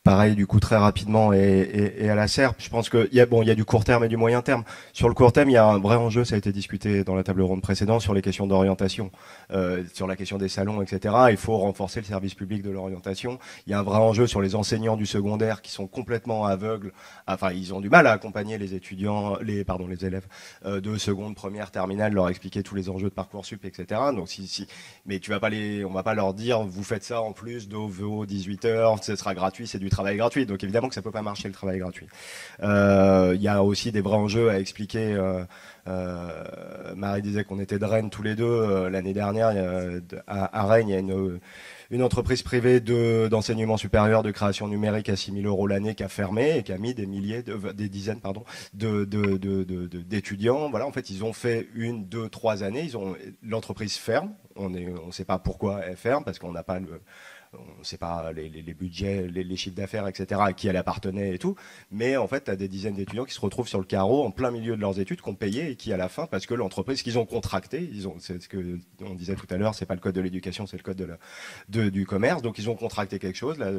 Pareil, du coup, très rapidement et à la serpe, je pense qu'il y a du court terme et du moyen terme. Sur le court terme, il y a un vrai enjeu, ça a été discuté dans la table ronde précédente, sur les questions d'orientation, sur la question des salons, etc. Il faut renforcer le service public de l'orientation. Il y a un vrai enjeu sur les enseignants du secondaire qui sont complètement aveugles. Enfin, ils ont du mal à accompagner les étudiants, les élèves de seconde, première, terminale, leur expliquer tous les enjeux de Parcoursup, etc. Donc, mais on va pas leur dire, vous faites ça en plus de vos 18 heures, ce sera gratuit, c'est du travail gratuit, donc évidemment que ça peut pas marcher le travail gratuit. Il y a aussi des vrais enjeux à expliquer. Marie disait qu'on était de Rennes tous les deux l'année dernière. À Rennes, il y a une entreprise privée d'enseignement supérieur de création numérique à 6 000 € l'année qui a fermé et qui a mis des dizaines d'étudiants. Voilà, en fait, ils ont fait 1, 2, 3 années. L'entreprise ferme. On ne sait pas pourquoi elle ferme parce qu'on n'a pas on ne sait pas les budgets, les chiffres d'affaires, etc., à qui elle appartenait et tout. Mais en fait, tu as des dizaines d'étudiants qui se retrouvent sur le carreau en plein milieu de leurs études, qui ont payé et qui, à la fin, parce que l'entreprise qu'ils ont contracté, c'est ce que on disait tout à l'heure, c'est pas le code de l'éducation, c'est le code du commerce. Donc, ils ont contracté quelque chose. Là,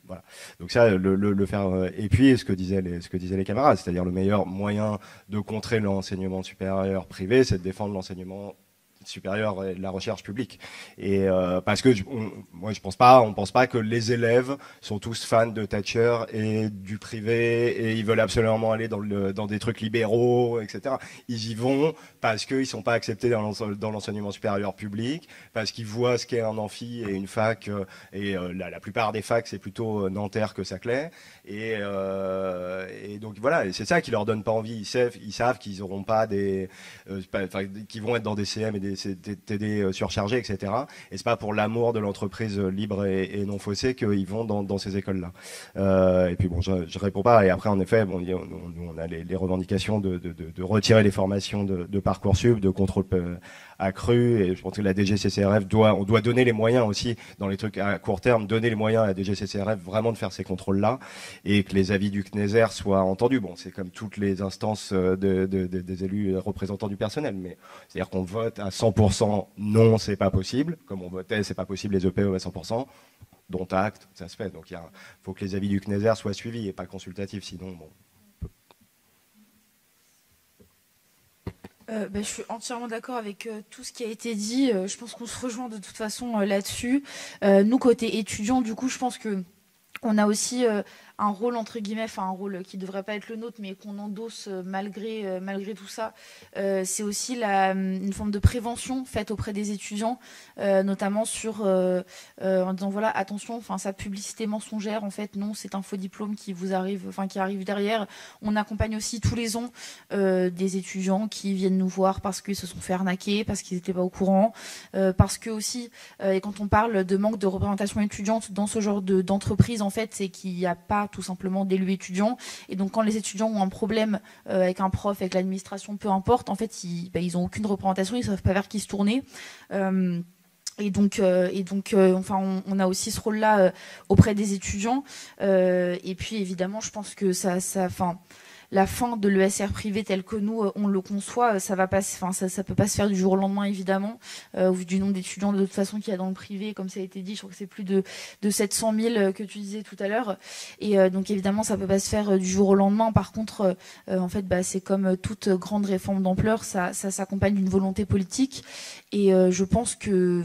voilà. Donc ça, le faire. Et puis, ce que disaient les camarades, c'est-à-dire le meilleur moyen de contrer l'enseignement supérieur privé, c'est de défendre l'enseignement supérieur et de la recherche publique. Et parce que on pense pas que les élèves sont tous fans de Thatcher et du privé et ils veulent absolument aller dans des trucs libéraux, etc. Ils y vont parce qu'ils sont pas acceptés dans l'enseignement supérieur public, parce qu'ils voient ce qu'est un amphi et une fac, et la plupart des facs c'est plutôt Nanterre que Saclay, et donc voilà, et c'est ça qui leur donne pas envie. Ils savent qu'ils auront pas qu'ils vont être dans des CM et des TD surchargés, etc. Et c'est pas pour l'amour de l'entreprise libre et non faussée qu'ils vont dans ces écoles-là. Et puis bon, je réponds pas. Et après, en effet, on a les revendications de retirer les formations de Parcoursup, de contrôle accru. Et je pense que la DGCCRF on doit donner les moyens aussi dans les trucs à court terme, donner les moyens à la DGCCRF vraiment de faire ces contrôles-là et que les avis du CNESER soient entendus. Bon, c'est comme toutes les instances des élus représentants du personnel, mais c'est-à-dire qu'on vote à 100% non, c'est pas possible. Comme on votait, c'est pas possible les EPE à 100%, dont acte, ça se fait. Donc il faut que les avis du CNESER soient suivis et pas consultatifs, sinon bon. Je suis entièrement d'accord avec tout ce qui a été dit. Je pense qu'on se rejoint de toute façon là-dessus. Nous, côté étudiants, du coup, je pense que on a aussi un rôle entre guillemets, enfin un rôle qui devrait pas être le nôtre, mais qu'on endosse malgré tout ça. C'est aussi une forme de prévention faite auprès des étudiants, notamment sur en disant voilà attention, enfin sa publicité mensongère, en fait non, c'est un faux diplôme qui vous arrive, enfin qui arrive derrière. On accompagne aussi tous les ans des étudiants qui viennent nous voir parce qu'ils se sont fait arnaquer, parce qu'ils n'étaient pas au courant, parce que aussi et quand on parle de manque de représentation étudiante dans ce genre d'entreprise, en fait, c'est qu'il n'y a pas tout simplement d'élus étudiants. Et donc, quand les étudiants ont un problème avec un prof, avec l'administration, peu importe, en fait, ils ont aucune représentation, ils ne savent pas vers qui se tourner. Et donc, enfin, on a aussi ce rôle-là auprès des étudiants. Et puis, évidemment, je pense que la fin de l'ESR privé tel que nous on le conçoit, ça peut pas se faire du jour au lendemain, évidemment, au vu du nombre d'étudiants de toute façon qu'il y a dans le privé, comme ça a été dit, je crois que c'est plus de 700 000 que tu disais tout à l'heure, et donc évidemment ça peut pas se faire du jour au lendemain. Par contre, en fait, c'est comme toute grande réforme d'ampleur, ça s'accompagne d'une volonté politique, et je pense que,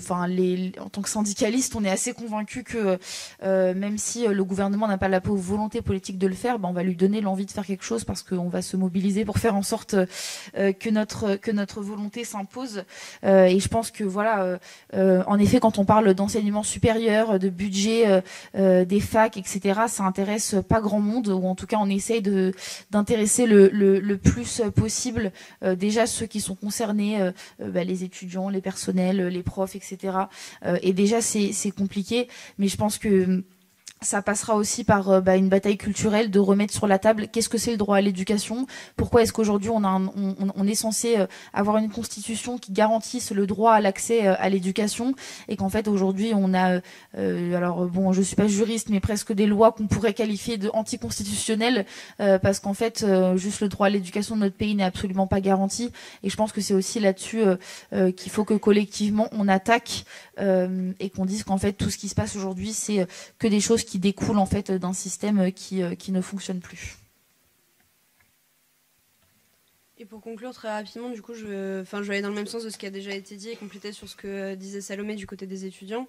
en tant que syndicaliste, on est assez convaincus que même si le gouvernement n'a pas la volonté politique de le faire, on va lui donner l'envie de faire quelque chose, parce qu'on va se mobiliser pour faire en sorte que notre volonté s'impose. Et je pense que voilà, en effet, quand on parle d'enseignement supérieur, de budget des facs, etc., ça intéresse pas grand monde, ou en tout cas on essaye d'intéresser le plus possible déjà ceux qui sont concernés, les étudiants, les personnels, les profs, etc. Et déjà c'est compliqué, mais je pense que Ça passera aussi par une bataille culturelle de remettre sur la table qu'est-ce que c'est le droit à l'éducation, pourquoi est-ce qu'aujourd'hui on est censé avoir une constitution qui garantisse le droit à l'accès à l'éducation et qu'en fait aujourd'hui on a, alors bon je suis pas juriste mais presque des lois qu'on pourrait qualifier de anticonstitutionnelles parce qu'en fait juste le droit à l'éducation de notre pays n'est absolument pas garanti et je pense que c'est aussi là-dessus qu'il faut que collectivement on attaque et qu'on dise qu'en fait tout ce qui se passe aujourd'hui c'est que des choses qui découlent en fait d'un système qui ne fonctionne plus. Et pour conclure très rapidement, du coup, je vais aller dans le même sens de ce qui a déjà été dit et compléter sur ce que disait Salomé du côté des étudiants.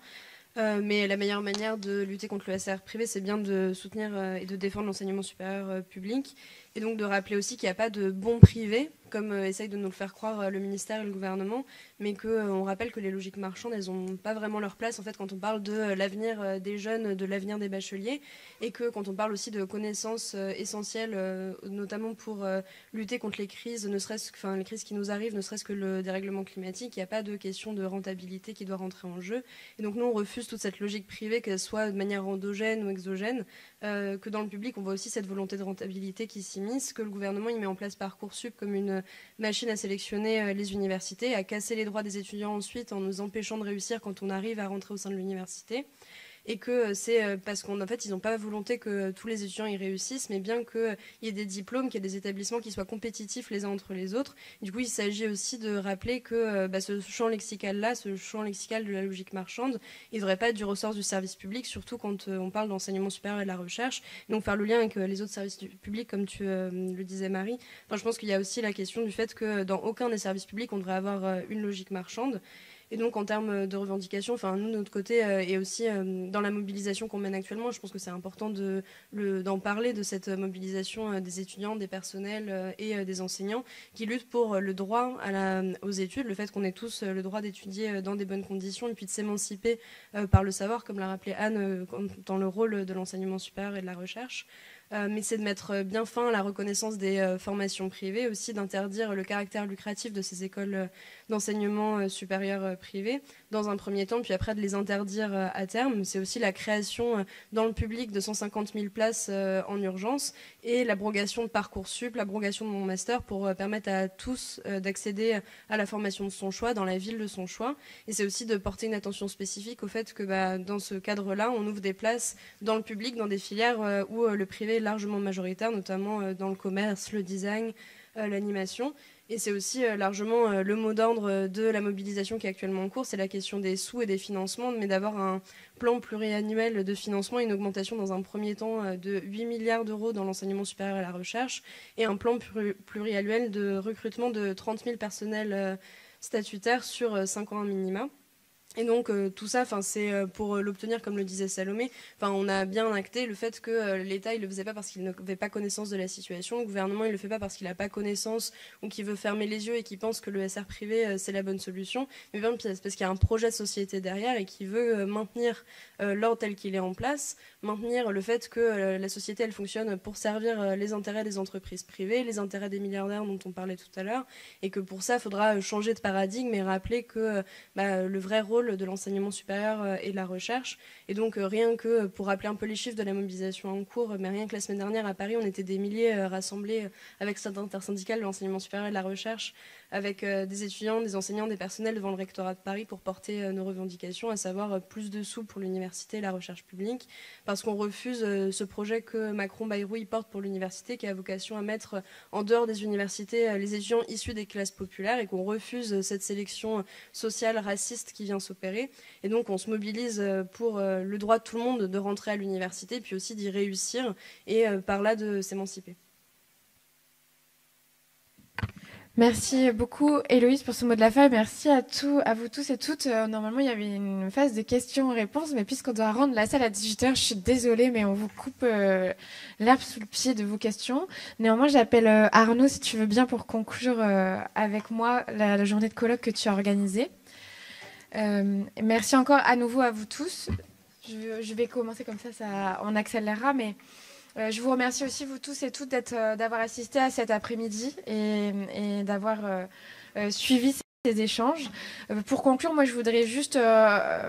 Mais la meilleure manière de lutter contre le SR privé, c'est bien de soutenir et de défendre l'enseignement supérieur public. Et donc de rappeler aussi qu'il n'y a pas de bon privé, comme essaye de nous le faire croire le ministère et le gouvernement, mais qu'on rappelle que les logiques marchandes, elles n'ont pas vraiment leur place en fait quand on parle de l'avenir des jeunes, de l'avenir des bacheliers, et que quand on parle aussi de connaissances essentielles, notamment pour lutter contre les crises, les crises qui nous arrivent, ne serait-ce que le dérèglement climatique, il n'y a pas de question de rentabilité qui doit rentrer en jeu. Et donc nous, on refuse toute cette logique privée, qu'elle soit de manière endogène ou exogène, que dans le public, on voit aussi cette volonté de rentabilité qui s'immisce, que le gouvernement il met en place Parcoursup comme une machine à sélectionner les universités, à casser les droits des étudiants ensuite en nous empêchant de réussir quand on arrive à rentrer au sein de l'université. Et que c'est parce qu'en fait, ils n'ont pas volonté que tous les étudiants y réussissent, mais bien qu'il y ait des diplômes, qu'il y ait des établissements qui soient compétitifs les uns entre les autres. Du coup, il s'agit aussi de rappeler que ce champ lexical-là, ce champ lexical de la logique marchande, il ne devrait pas être du ressort du service public, surtout quand on parle d'enseignement supérieur et de la recherche. Et donc, faire le lien avec les autres services publics, comme tu le disais, Marie. Enfin, je pense qu'il y a aussi la question du fait que dans aucun des services publics, on devrait avoir une logique marchande. Et donc, en termes de revendication, nous, de notre côté, et aussi dans la mobilisation qu'on mène actuellement, je pense que c'est important d'en parler, de cette mobilisation des étudiants, des personnels et des enseignants qui luttent pour le droit aux études, le fait qu'on ait tous le droit d'étudier dans des bonnes conditions et puis de s'émanciper par le savoir, comme l'a rappelé Anne, dans le rôle de l'enseignement supérieur et de la recherche. Mais c'est de mettre bien fin à la reconnaissance des formations privées, aussi d'interdire le caractère lucratif de ces écoles d'enseignement supérieur privé dans un premier temps, puis après de les interdire à terme. C'est aussi la création dans le public de 150 000 places en urgence et l'abrogation de Parcoursup, l'abrogation de mon master pour permettre à tous d'accéder à la formation de son choix dans la ville de son choix. Et c'est aussi de porter une attention spécifique au fait que dans ce cadre-là, on ouvre des places dans le public, dans des filières où le privé est largement majoritaire, notamment dans le commerce, le design, l'animation. Et c'est aussi largement le mot d'ordre de la mobilisation qui est actuellement en cours, c'est la question des sous et des financements, mais d'avoir un plan pluriannuel de financement, une augmentation dans un premier temps de 8 milliards d'euros dans l'enseignement supérieur et la recherche, et un plan pluriannuel de recrutement de 30 000 personnels statutaires sur 5 ans à minima. Et donc tout ça, c'est pour l'obtenir, comme le disait Salomé. On a bien acté le fait que l'État il le faisait pas parce qu'il n'avait pas connaissance de la situation, le gouvernement il le fait pas parce qu'il n'a pas connaissance ou qu'il veut fermer les yeux et qu'il pense que le SR privé c'est la bonne solution, mais bien parce qu'il y a un projet de société derrière et qui veut maintenir l'ordre tel qu'il est en place, maintenir le fait que la société elle fonctionne pour servir les intérêts des entreprises privées, les intérêts des milliardaires dont on parlait tout à l'heure, et que pour ça il faudra changer de paradigme et rappeler que le vrai rôle de l'enseignement supérieur et de la recherche. Et donc rien que pour rappeler un peu les chiffres de la mobilisation en cours, mais rien que la semaine dernière à Paris, on était des milliers rassemblés avec cette intersyndicale de l'enseignement supérieur et de la recherche, avec des étudiants, des enseignants, des personnels devant le rectorat de Paris pour porter nos revendications, à savoir plus de sous pour l'université et la recherche publique, parce qu'on refuse ce projet que Macron-Bayrou porte pour l'université, qui a vocation à mettre en dehors des universités les étudiants issus des classes populaires, et qu'on refuse cette sélection sociale raciste qui vient s'opérer. Et donc on se mobilise pour le droit de tout le monde de rentrer à l'université, puis aussi d'y réussir, et par là de s'émanciper. Merci beaucoup Héloïse pour ce mot de la fin. Merci à vous tous et toutes. Normalement, il y avait une phase de questions-réponses, mais puisqu'on doit rendre la salle à 18h, je suis désolée, mais on vous coupe l'herbe sous le pied de vos questions. Néanmoins, j'appelle Arnaud, si tu veux bien, pour conclure avec moi la journée de colloque que tu as organisée. Merci encore à nouveau à vous tous. Je vais commencer comme ça on accélérera, mais je vous remercie aussi, vous tous et toutes, d'avoir assisté à cet après-midi et d'avoir suivi Des échanges. Pour conclure, moi, je voudrais juste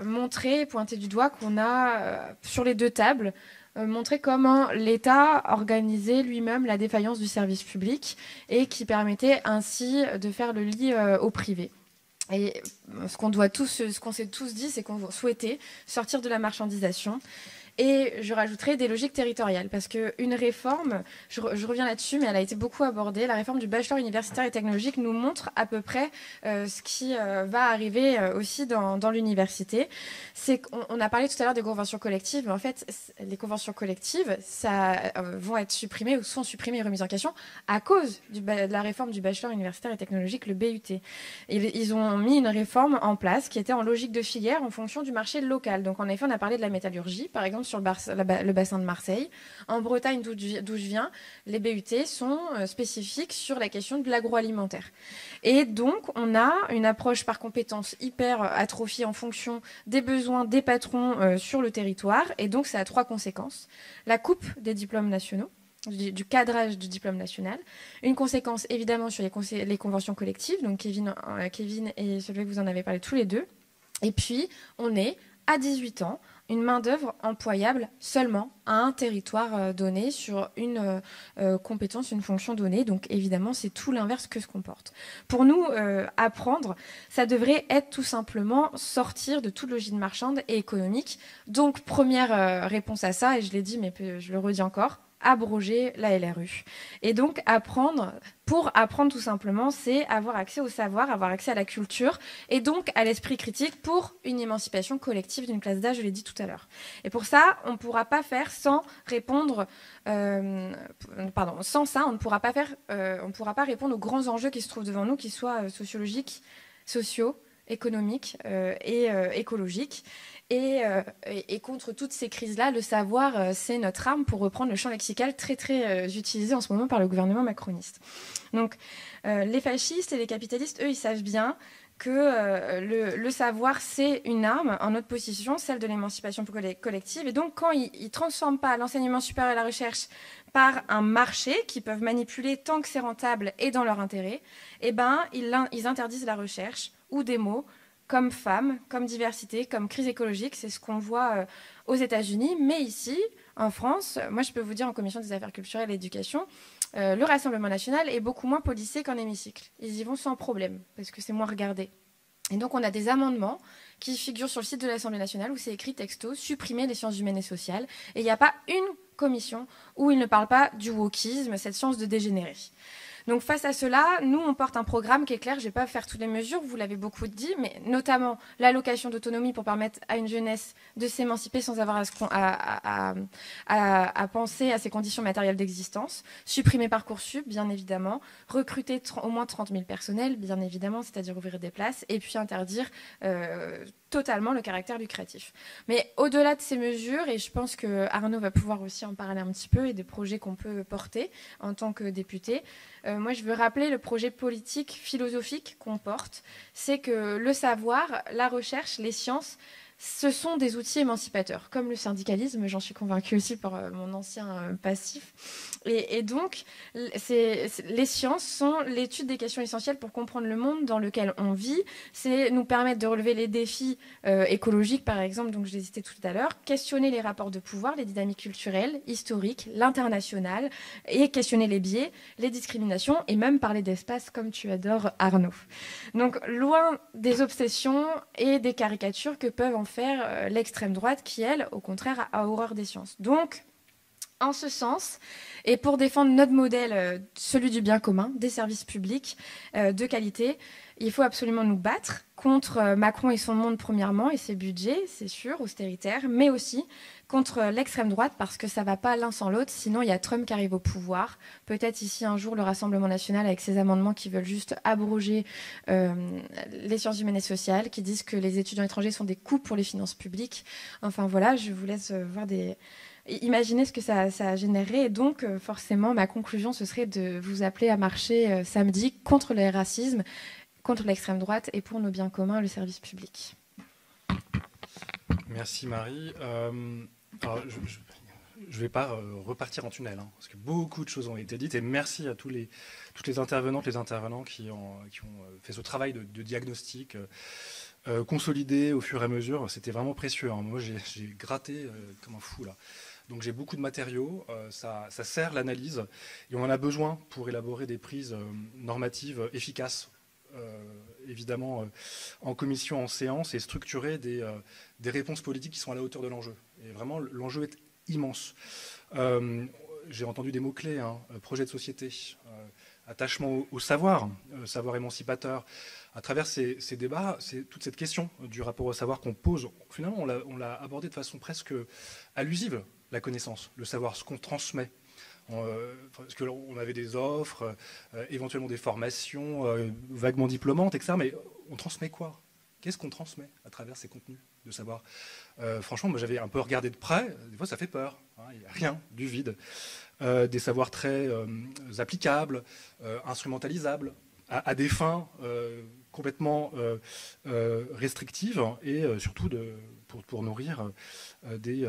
montrer, pointer du doigt qu'on a sur les deux tables, montrer comment l'État organisait lui-même la défaillance du service public et qui permettait ainsi de faire le lit au privé. Et ce qu'on s'est tous dit, c'est qu'on souhaitait sortir de la marchandisation. Et je rajouterai des logiques territoriales, parce qu'une réforme, je reviens là-dessus, mais elle a été beaucoup abordée, la réforme du bachelor universitaire et technologique nous montre à peu près ce qui va arriver aussi dans l'université. C'est qu'on a parlé tout à l'heure des conventions collectives, mais en fait, les conventions collectives, ça vont être supprimées ou sont supprimées et remises en question à cause de la réforme du bachelor universitaire et technologique, le BUT. Ils ont mis une réforme en place qui était en logique de filière en fonction du marché local. Donc en effet, on a parlé de la métallurgie, par exemple, sur le bassin de Marseille. En Bretagne, d'où je viens, les BUT sont spécifiques sur la question de l'agroalimentaire. Et donc, on a une approche par compétences hyper atrophiée en fonction des besoins des patrons sur le territoire. Et donc, ça a 3 conséquences. La coupe des diplômes nationaux, du cadrage du diplôme national. Une conséquence, évidemment, sur les conventions collectives. Donc, Kevin et Solveig, vous en avez parlé tous les deux. Et puis, on est, à 18 ans, une main-d'œuvre employable seulement à un territoire donné sur une compétence, une fonction donnée. Donc évidemment, c'est tout l'inverse que ce qu'on porte. Pour nous, apprendre, ça devrait être tout simplement sortir de toute logique marchande et économique. Donc première réponse à ça, et je l'ai dit, mais je le redis encore, abroger la LRU. Et donc pour apprendre tout simplement, c'est avoir accès au savoir, avoir accès à la culture et donc à l'esprit critique pour une émancipation collective d'une classe d'âge, je l'ai dit tout à l'heure. Et pour ça, on ne pourra pas faire sans répondre, sans ça, on ne pourra pas répondre aux grands enjeux qui se trouvent devant nous, qu'ils soient sociologiques, sociaux, économiques et écologiques. Et contre toutes ces crises-là, le savoir, c'est notre arme, pour reprendre le champ lexical très utilisé en ce moment par le gouvernement macroniste. Donc, les fascistes et les capitalistes, eux, ils savent bien que le savoir, c'est une arme en notre position, celle de l'émancipation collective. Et donc, quand ils ne transforment pas l'enseignement supérieur et la recherche par un marché qu'ils peuvent manipuler tant que c'est rentable et dans leur intérêt, eh ben, ils interdisent la recherche ou des mots comme femmes, comme diversité, comme crise écologique. C'est ce qu'on voit aux États-Unis. Mais ici, en France, moi, je peux vous dire, en commission des affaires culturelles et l'éducation, le Rassemblement national est beaucoup moins policé qu'en hémicycle. Ils y vont sans problème, parce que c'est moins regardé. Et donc, on a des amendements qui figurent sur le site de l'Assemblée nationale où c'est écrit texto, supprimer les sciences humaines et sociales. Et il n'y a pas une commission où il ne parle pas du wokisme, cette science de dégénérer. Donc face à cela, nous, on porte un programme qui est clair. Je ne vais pas faire toutes les mesures, vous l'avez beaucoup dit, mais notamment l'allocation d'autonomie pour permettre à une jeunesse de s'émanciper sans avoir à penser à ses conditions matérielles d'existence. Supprimer Parcoursup, bien évidemment. Recruter au moins 30 000 personnels, bien évidemment, c'est-à-dire ouvrir des places. Et puis interdire totalement le caractère lucratif. Mais au-delà de ces mesures, et je pense que Arnaud va pouvoir aussi en parler un petit peu, et des projets qu'on peut porter en tant que député, moi je veux rappeler le projet politique, philosophique qu'on porte. C'est que le savoir, la recherche, les sciences, ce sont des outils émancipateurs, comme le syndicalisme, j'en suis convaincue aussi par mon ancien passif. Et donc, les sciences sont l'étude des questions essentielles pour comprendre le monde dans lequel on vit. C'est nous permettre de relever les défis écologiques, par exemple, donc je les citais tout à l'heure, questionner les rapports de pouvoir, les dynamiques culturelles, historiques, l'international, et questionner les biais, les discriminations, et même parler d'espace, comme tu adores, Arnaud. Donc, loin des obsessions et des caricatures que peuvent en faire l'extrême droite qui, elle, au contraire, a horreur des sciences. Donc, en ce sens, et pour défendre notre modèle, celui du bien commun, des services publics de qualité, il faut absolument nous battre contre Macron et son monde, premièrement, et ses budgets, c'est sûr, austéritaires, mais aussi contre l'extrême droite, parce que ça ne va pas l'un sans l'autre, sinon il y a Trump qui arrive au pouvoir, peut-être ici un jour le Rassemblement national avec ses amendements qui veulent juste abroger les sciences humaines et sociales, qui disent que les étudiants étrangers sont des coûts pour les finances publiques. Enfin voilà, je vous laisse imaginer ce que ça générerait. Et donc, forcément, ma conclusion, ce serait de vous appeler à marcher samedi contre le racisme, contre l'extrême droite et pour nos biens communs, le service public. Merci Marie. Alors, je ne vais pas repartir en tunnel, hein, parce que beaucoup de choses ont été dites, et merci à toutes les intervenantes, les intervenants qui ont fait ce travail de diagnostic consolidé au fur et à mesure. C'était vraiment précieux, hein. Moi, j'ai gratté comme un fou, là. Donc j'ai beaucoup de matériaux, ça sert l'analyse, et on en a besoin pour élaborer des prises normatives efficaces, évidemment en commission, en séance, et structurer des réponses politiques qui sont à la hauteur de l'enjeu. Et vraiment, l'enjeu est immense. J'ai entendu des mots-clés, hein, projet de société, attachement au savoir, savoir émancipateur. À travers ces débats, c'est toute cette question du rapport au savoir qu'on pose. Finalement, on l'a abordé de façon presque allusive, la connaissance, le savoir, ce qu'on transmet. Parce qu'on avait des offres, éventuellement des formations vaguement diplômantes, etc. Mais on transmet quoi? Qu'est-ce qu'on transmet à travers ces contenus de savoir? Franchement, moi j'avais un peu regardé de près, des fois ça fait peur, hein, il n'y a rien, du vide. Des savoirs très applicables, instrumentalisables, à des fins complètement restrictives, et surtout pour nourrir des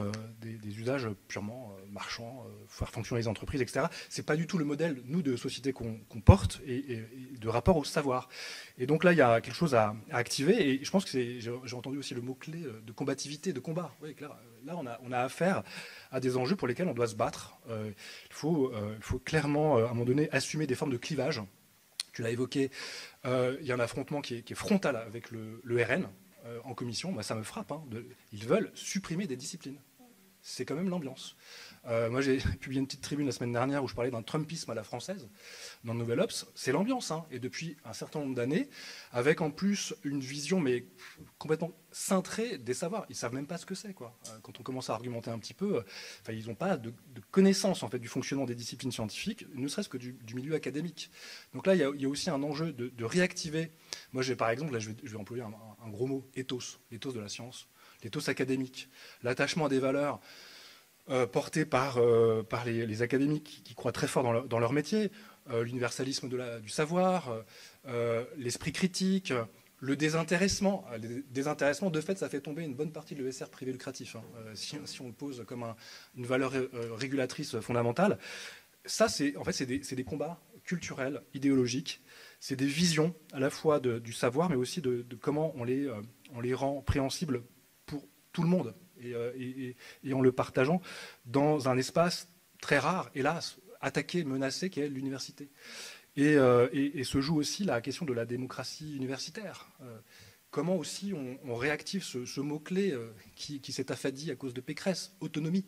usages purement marchands, faire fonctionner les entreprises, etc. C'est pas du tout le modèle, nous, de société qu'on porte, et de rapport au savoir. Et donc là, il y a quelque chose à activer, et je pense que j'ai entendu aussi le mot-clé de combativité, de combat. Oui, clair. Là, on a affaire à des enjeux pour lesquels on doit se battre. Il faut clairement, à un moment donné, assumer des formes de clivage. Tu l'as évoqué, il y a un affrontement qui est frontal avec le RN en commission. Bah, ça me frappe, hein, ils veulent supprimer des disciplines. C'est quand même l'ambiance. Moi, j'ai publié une petite tribune la semaine dernière où je parlais d'un Trumpisme à la française dans le Nouvel Obs. C'est l'ambiance, hein, et depuis un certain nombre d'années, avec en plus une vision mais complètement cintrée des savoirs. Ils ne savent même pas ce que c'est, quoi. Quand on commence à argumenter un petit peu, ils n'ont pas de connaissance en fait, du fonctionnement des disciplines scientifiques, ne serait-ce que du milieu académique. Donc là, il y a aussi un enjeu de réactiver. Moi, par exemple, là, je vais employer un gros mot, ethos, l'ethos de la science, l'ethos académique, l'attachement à des valeurs portés par les académiques qui croient très fort dans leur métier, l'universalisme du savoir, l'esprit critique, le désintéressement. Le désintéressement, de fait, ça fait tomber une bonne partie de l'ESR privé lucratif, hein, si on le pose comme une valeur régulatrice fondamentale. Ça, c'est des combats culturels, idéologiques, c'est des visions à la fois du savoir, mais aussi de comment on les rend préhensibles pour tout le monde. Et en le partageant dans un espace très rare, hélas, attaqué, menacé, qui est l'université. Et se joue aussi la question de la démocratie universitaire. Comment aussi on réactive ce mot-clé qui s'est affadi à cause de Pécresse, autonomie,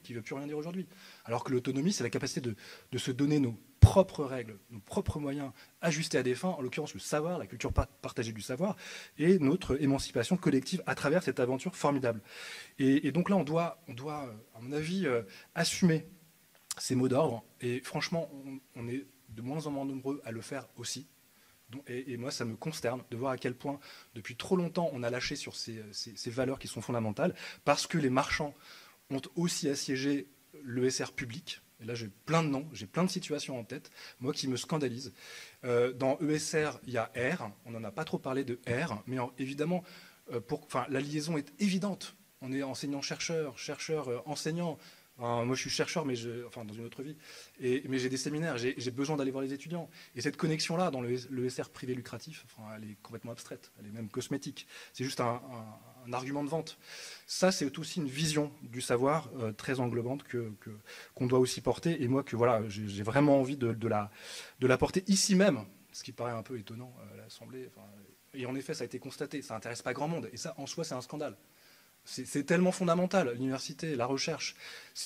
qui ne veut plus rien dire aujourd'hui. Alors que l'autonomie, c'est la capacité de se donner nos propres règles, nos propres moyens ajustés à des fins, en l'occurrence le savoir, la culture partagée du savoir, et notre émancipation collective à travers cette aventure formidable. Et donc là, on doit à mon avis, assumer ces mots d'ordre, et franchement, on est de moins en moins nombreux à le faire aussi. Et moi, ça me consterne de voir à quel point, depuis trop longtemps, on a lâché sur ces valeurs qui sont fondamentales, parce que les marchands ont aussi assiégé l'ESR public. Et là, j'ai plein de noms, j'ai plein de situations en tête, moi qui me scandalise. Dans ESR, il y a R, on n'en a pas trop parlé de R, mais évidemment, la liaison est évidente. On est enseignant-chercheur, enseignant. Moi, je suis chercheur, mais dans une autre vie. Mais j'ai des séminaires, j'ai besoin d'aller voir les étudiants. Et cette connexion-là, dans l'ESR privé lucratif, elle est complètement abstraite, elle est même cosmétique. C'est juste un argument de vente. Ça, c'est aussi une vision du savoir très englobante qu'on doit aussi porter. Et moi, j'ai vraiment envie de la porter ici même, ce qui paraît un peu étonnant à l'Assemblée. Et en effet, ça a été constaté, ça n'intéresse pas grand monde. Et ça, en soi, c'est un scandale. C'est tellement fondamental, l'université, la recherche.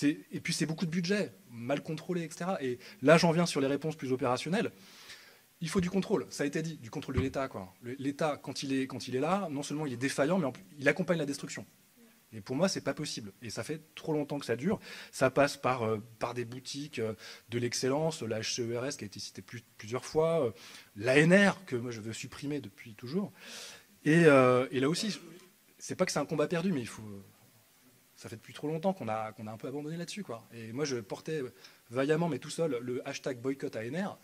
Et puis c'est beaucoup de budget, mal contrôlé, etc. Et là, j'en viens sur les réponses plus opérationnelles. Il faut du contrôle, ça a été dit, du contrôle de l'État, quoi. L'État, quand il est là, non seulement il est défaillant, mais il accompagne la destruction. Et pour moi, c'est pas possible. Et ça fait trop longtemps que ça dure. Ça passe par des boutiques de l'excellence, la HCERS qui a été citée plusieurs fois, l'ANR, que moi je veux supprimer depuis toujours. Et là aussi, c'est pas que c'est un combat perdu, mais ça fait depuis trop longtemps qu'on a un peu abandonné là-dessus, quoi. Et moi, je portais vaillamment, mais tout seul, le hashtag boycott ANR.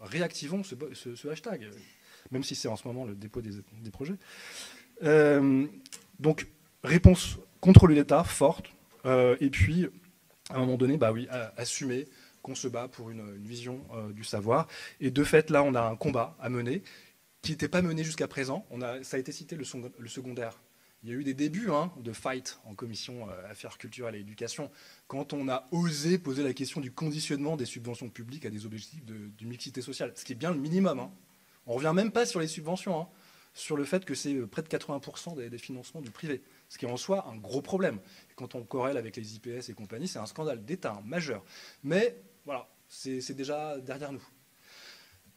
Réactivons ce hashtag, même si c'est en ce moment le dépôt des projets. Donc, réponse contre l'État forte, Et puis, à un moment donné, assumer qu'on se bat pour une vision du savoir. Et de fait, là, on a un combat à mener qui n'était pas mené jusqu'à présent. Ça a été cité, le secondaire. Il y a eu des débuts de fight en commission affaires culturelles et éducation quand on a osé poser la question du conditionnement des subventions publiques à des objectifs de mixité sociale, ce qui est bien le minimum. On ne revient même pas sur les subventions, sur le fait que c'est près de 80% des financements du privé, ce qui est en soi un gros problème. Et quand on corrèle avec les IPS et compagnie, c'est un scandale d'État majeur. Mais voilà, c'est déjà derrière nous.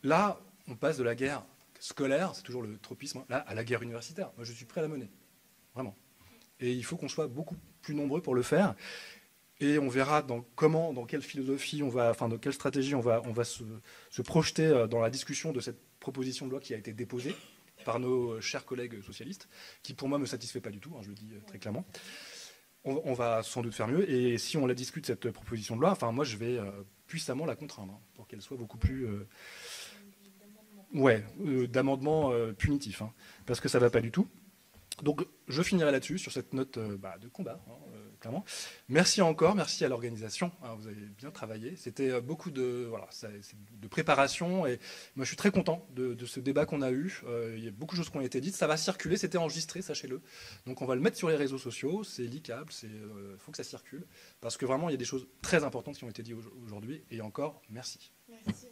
Là, on passe de la guerre scolaire, c'est toujours le tropisme, là, à la guerre universitaire. Moi, je suis prêt à la mener. Vraiment. Et il faut qu'on soit beaucoup plus nombreux pour le faire. Et on verra dans quelle philosophie, dans quelle stratégie on va se projeter dans la discussion de cette proposition de loi qui a été déposée par nos chers collègues socialistes, qui pour moi ne me satisfait pas du tout, je le dis très clairement. On va sans doute faire mieux. Et si on la discute, cette proposition de loi, moi je vais puissamment la contraindre pour qu'elle soit beaucoup plus... d'amendements punitifs, parce que ça ne va pas du tout. Donc je finirai là-dessus, sur cette note de combat, clairement. Merci encore, merci à l'organisation, vous avez bien travaillé. C'était beaucoup de préparation, et moi je suis très content de ce débat qu'on a eu. Il y a beaucoup de choses qui ont été dites, ça va circuler, c'était enregistré, sachez-le. Donc on va le mettre sur les réseaux sociaux, c'est leakable, faut que ça circule, parce que vraiment il y a des choses très importantes qui ont été dites aujourd'hui, et encore, merci. Merci.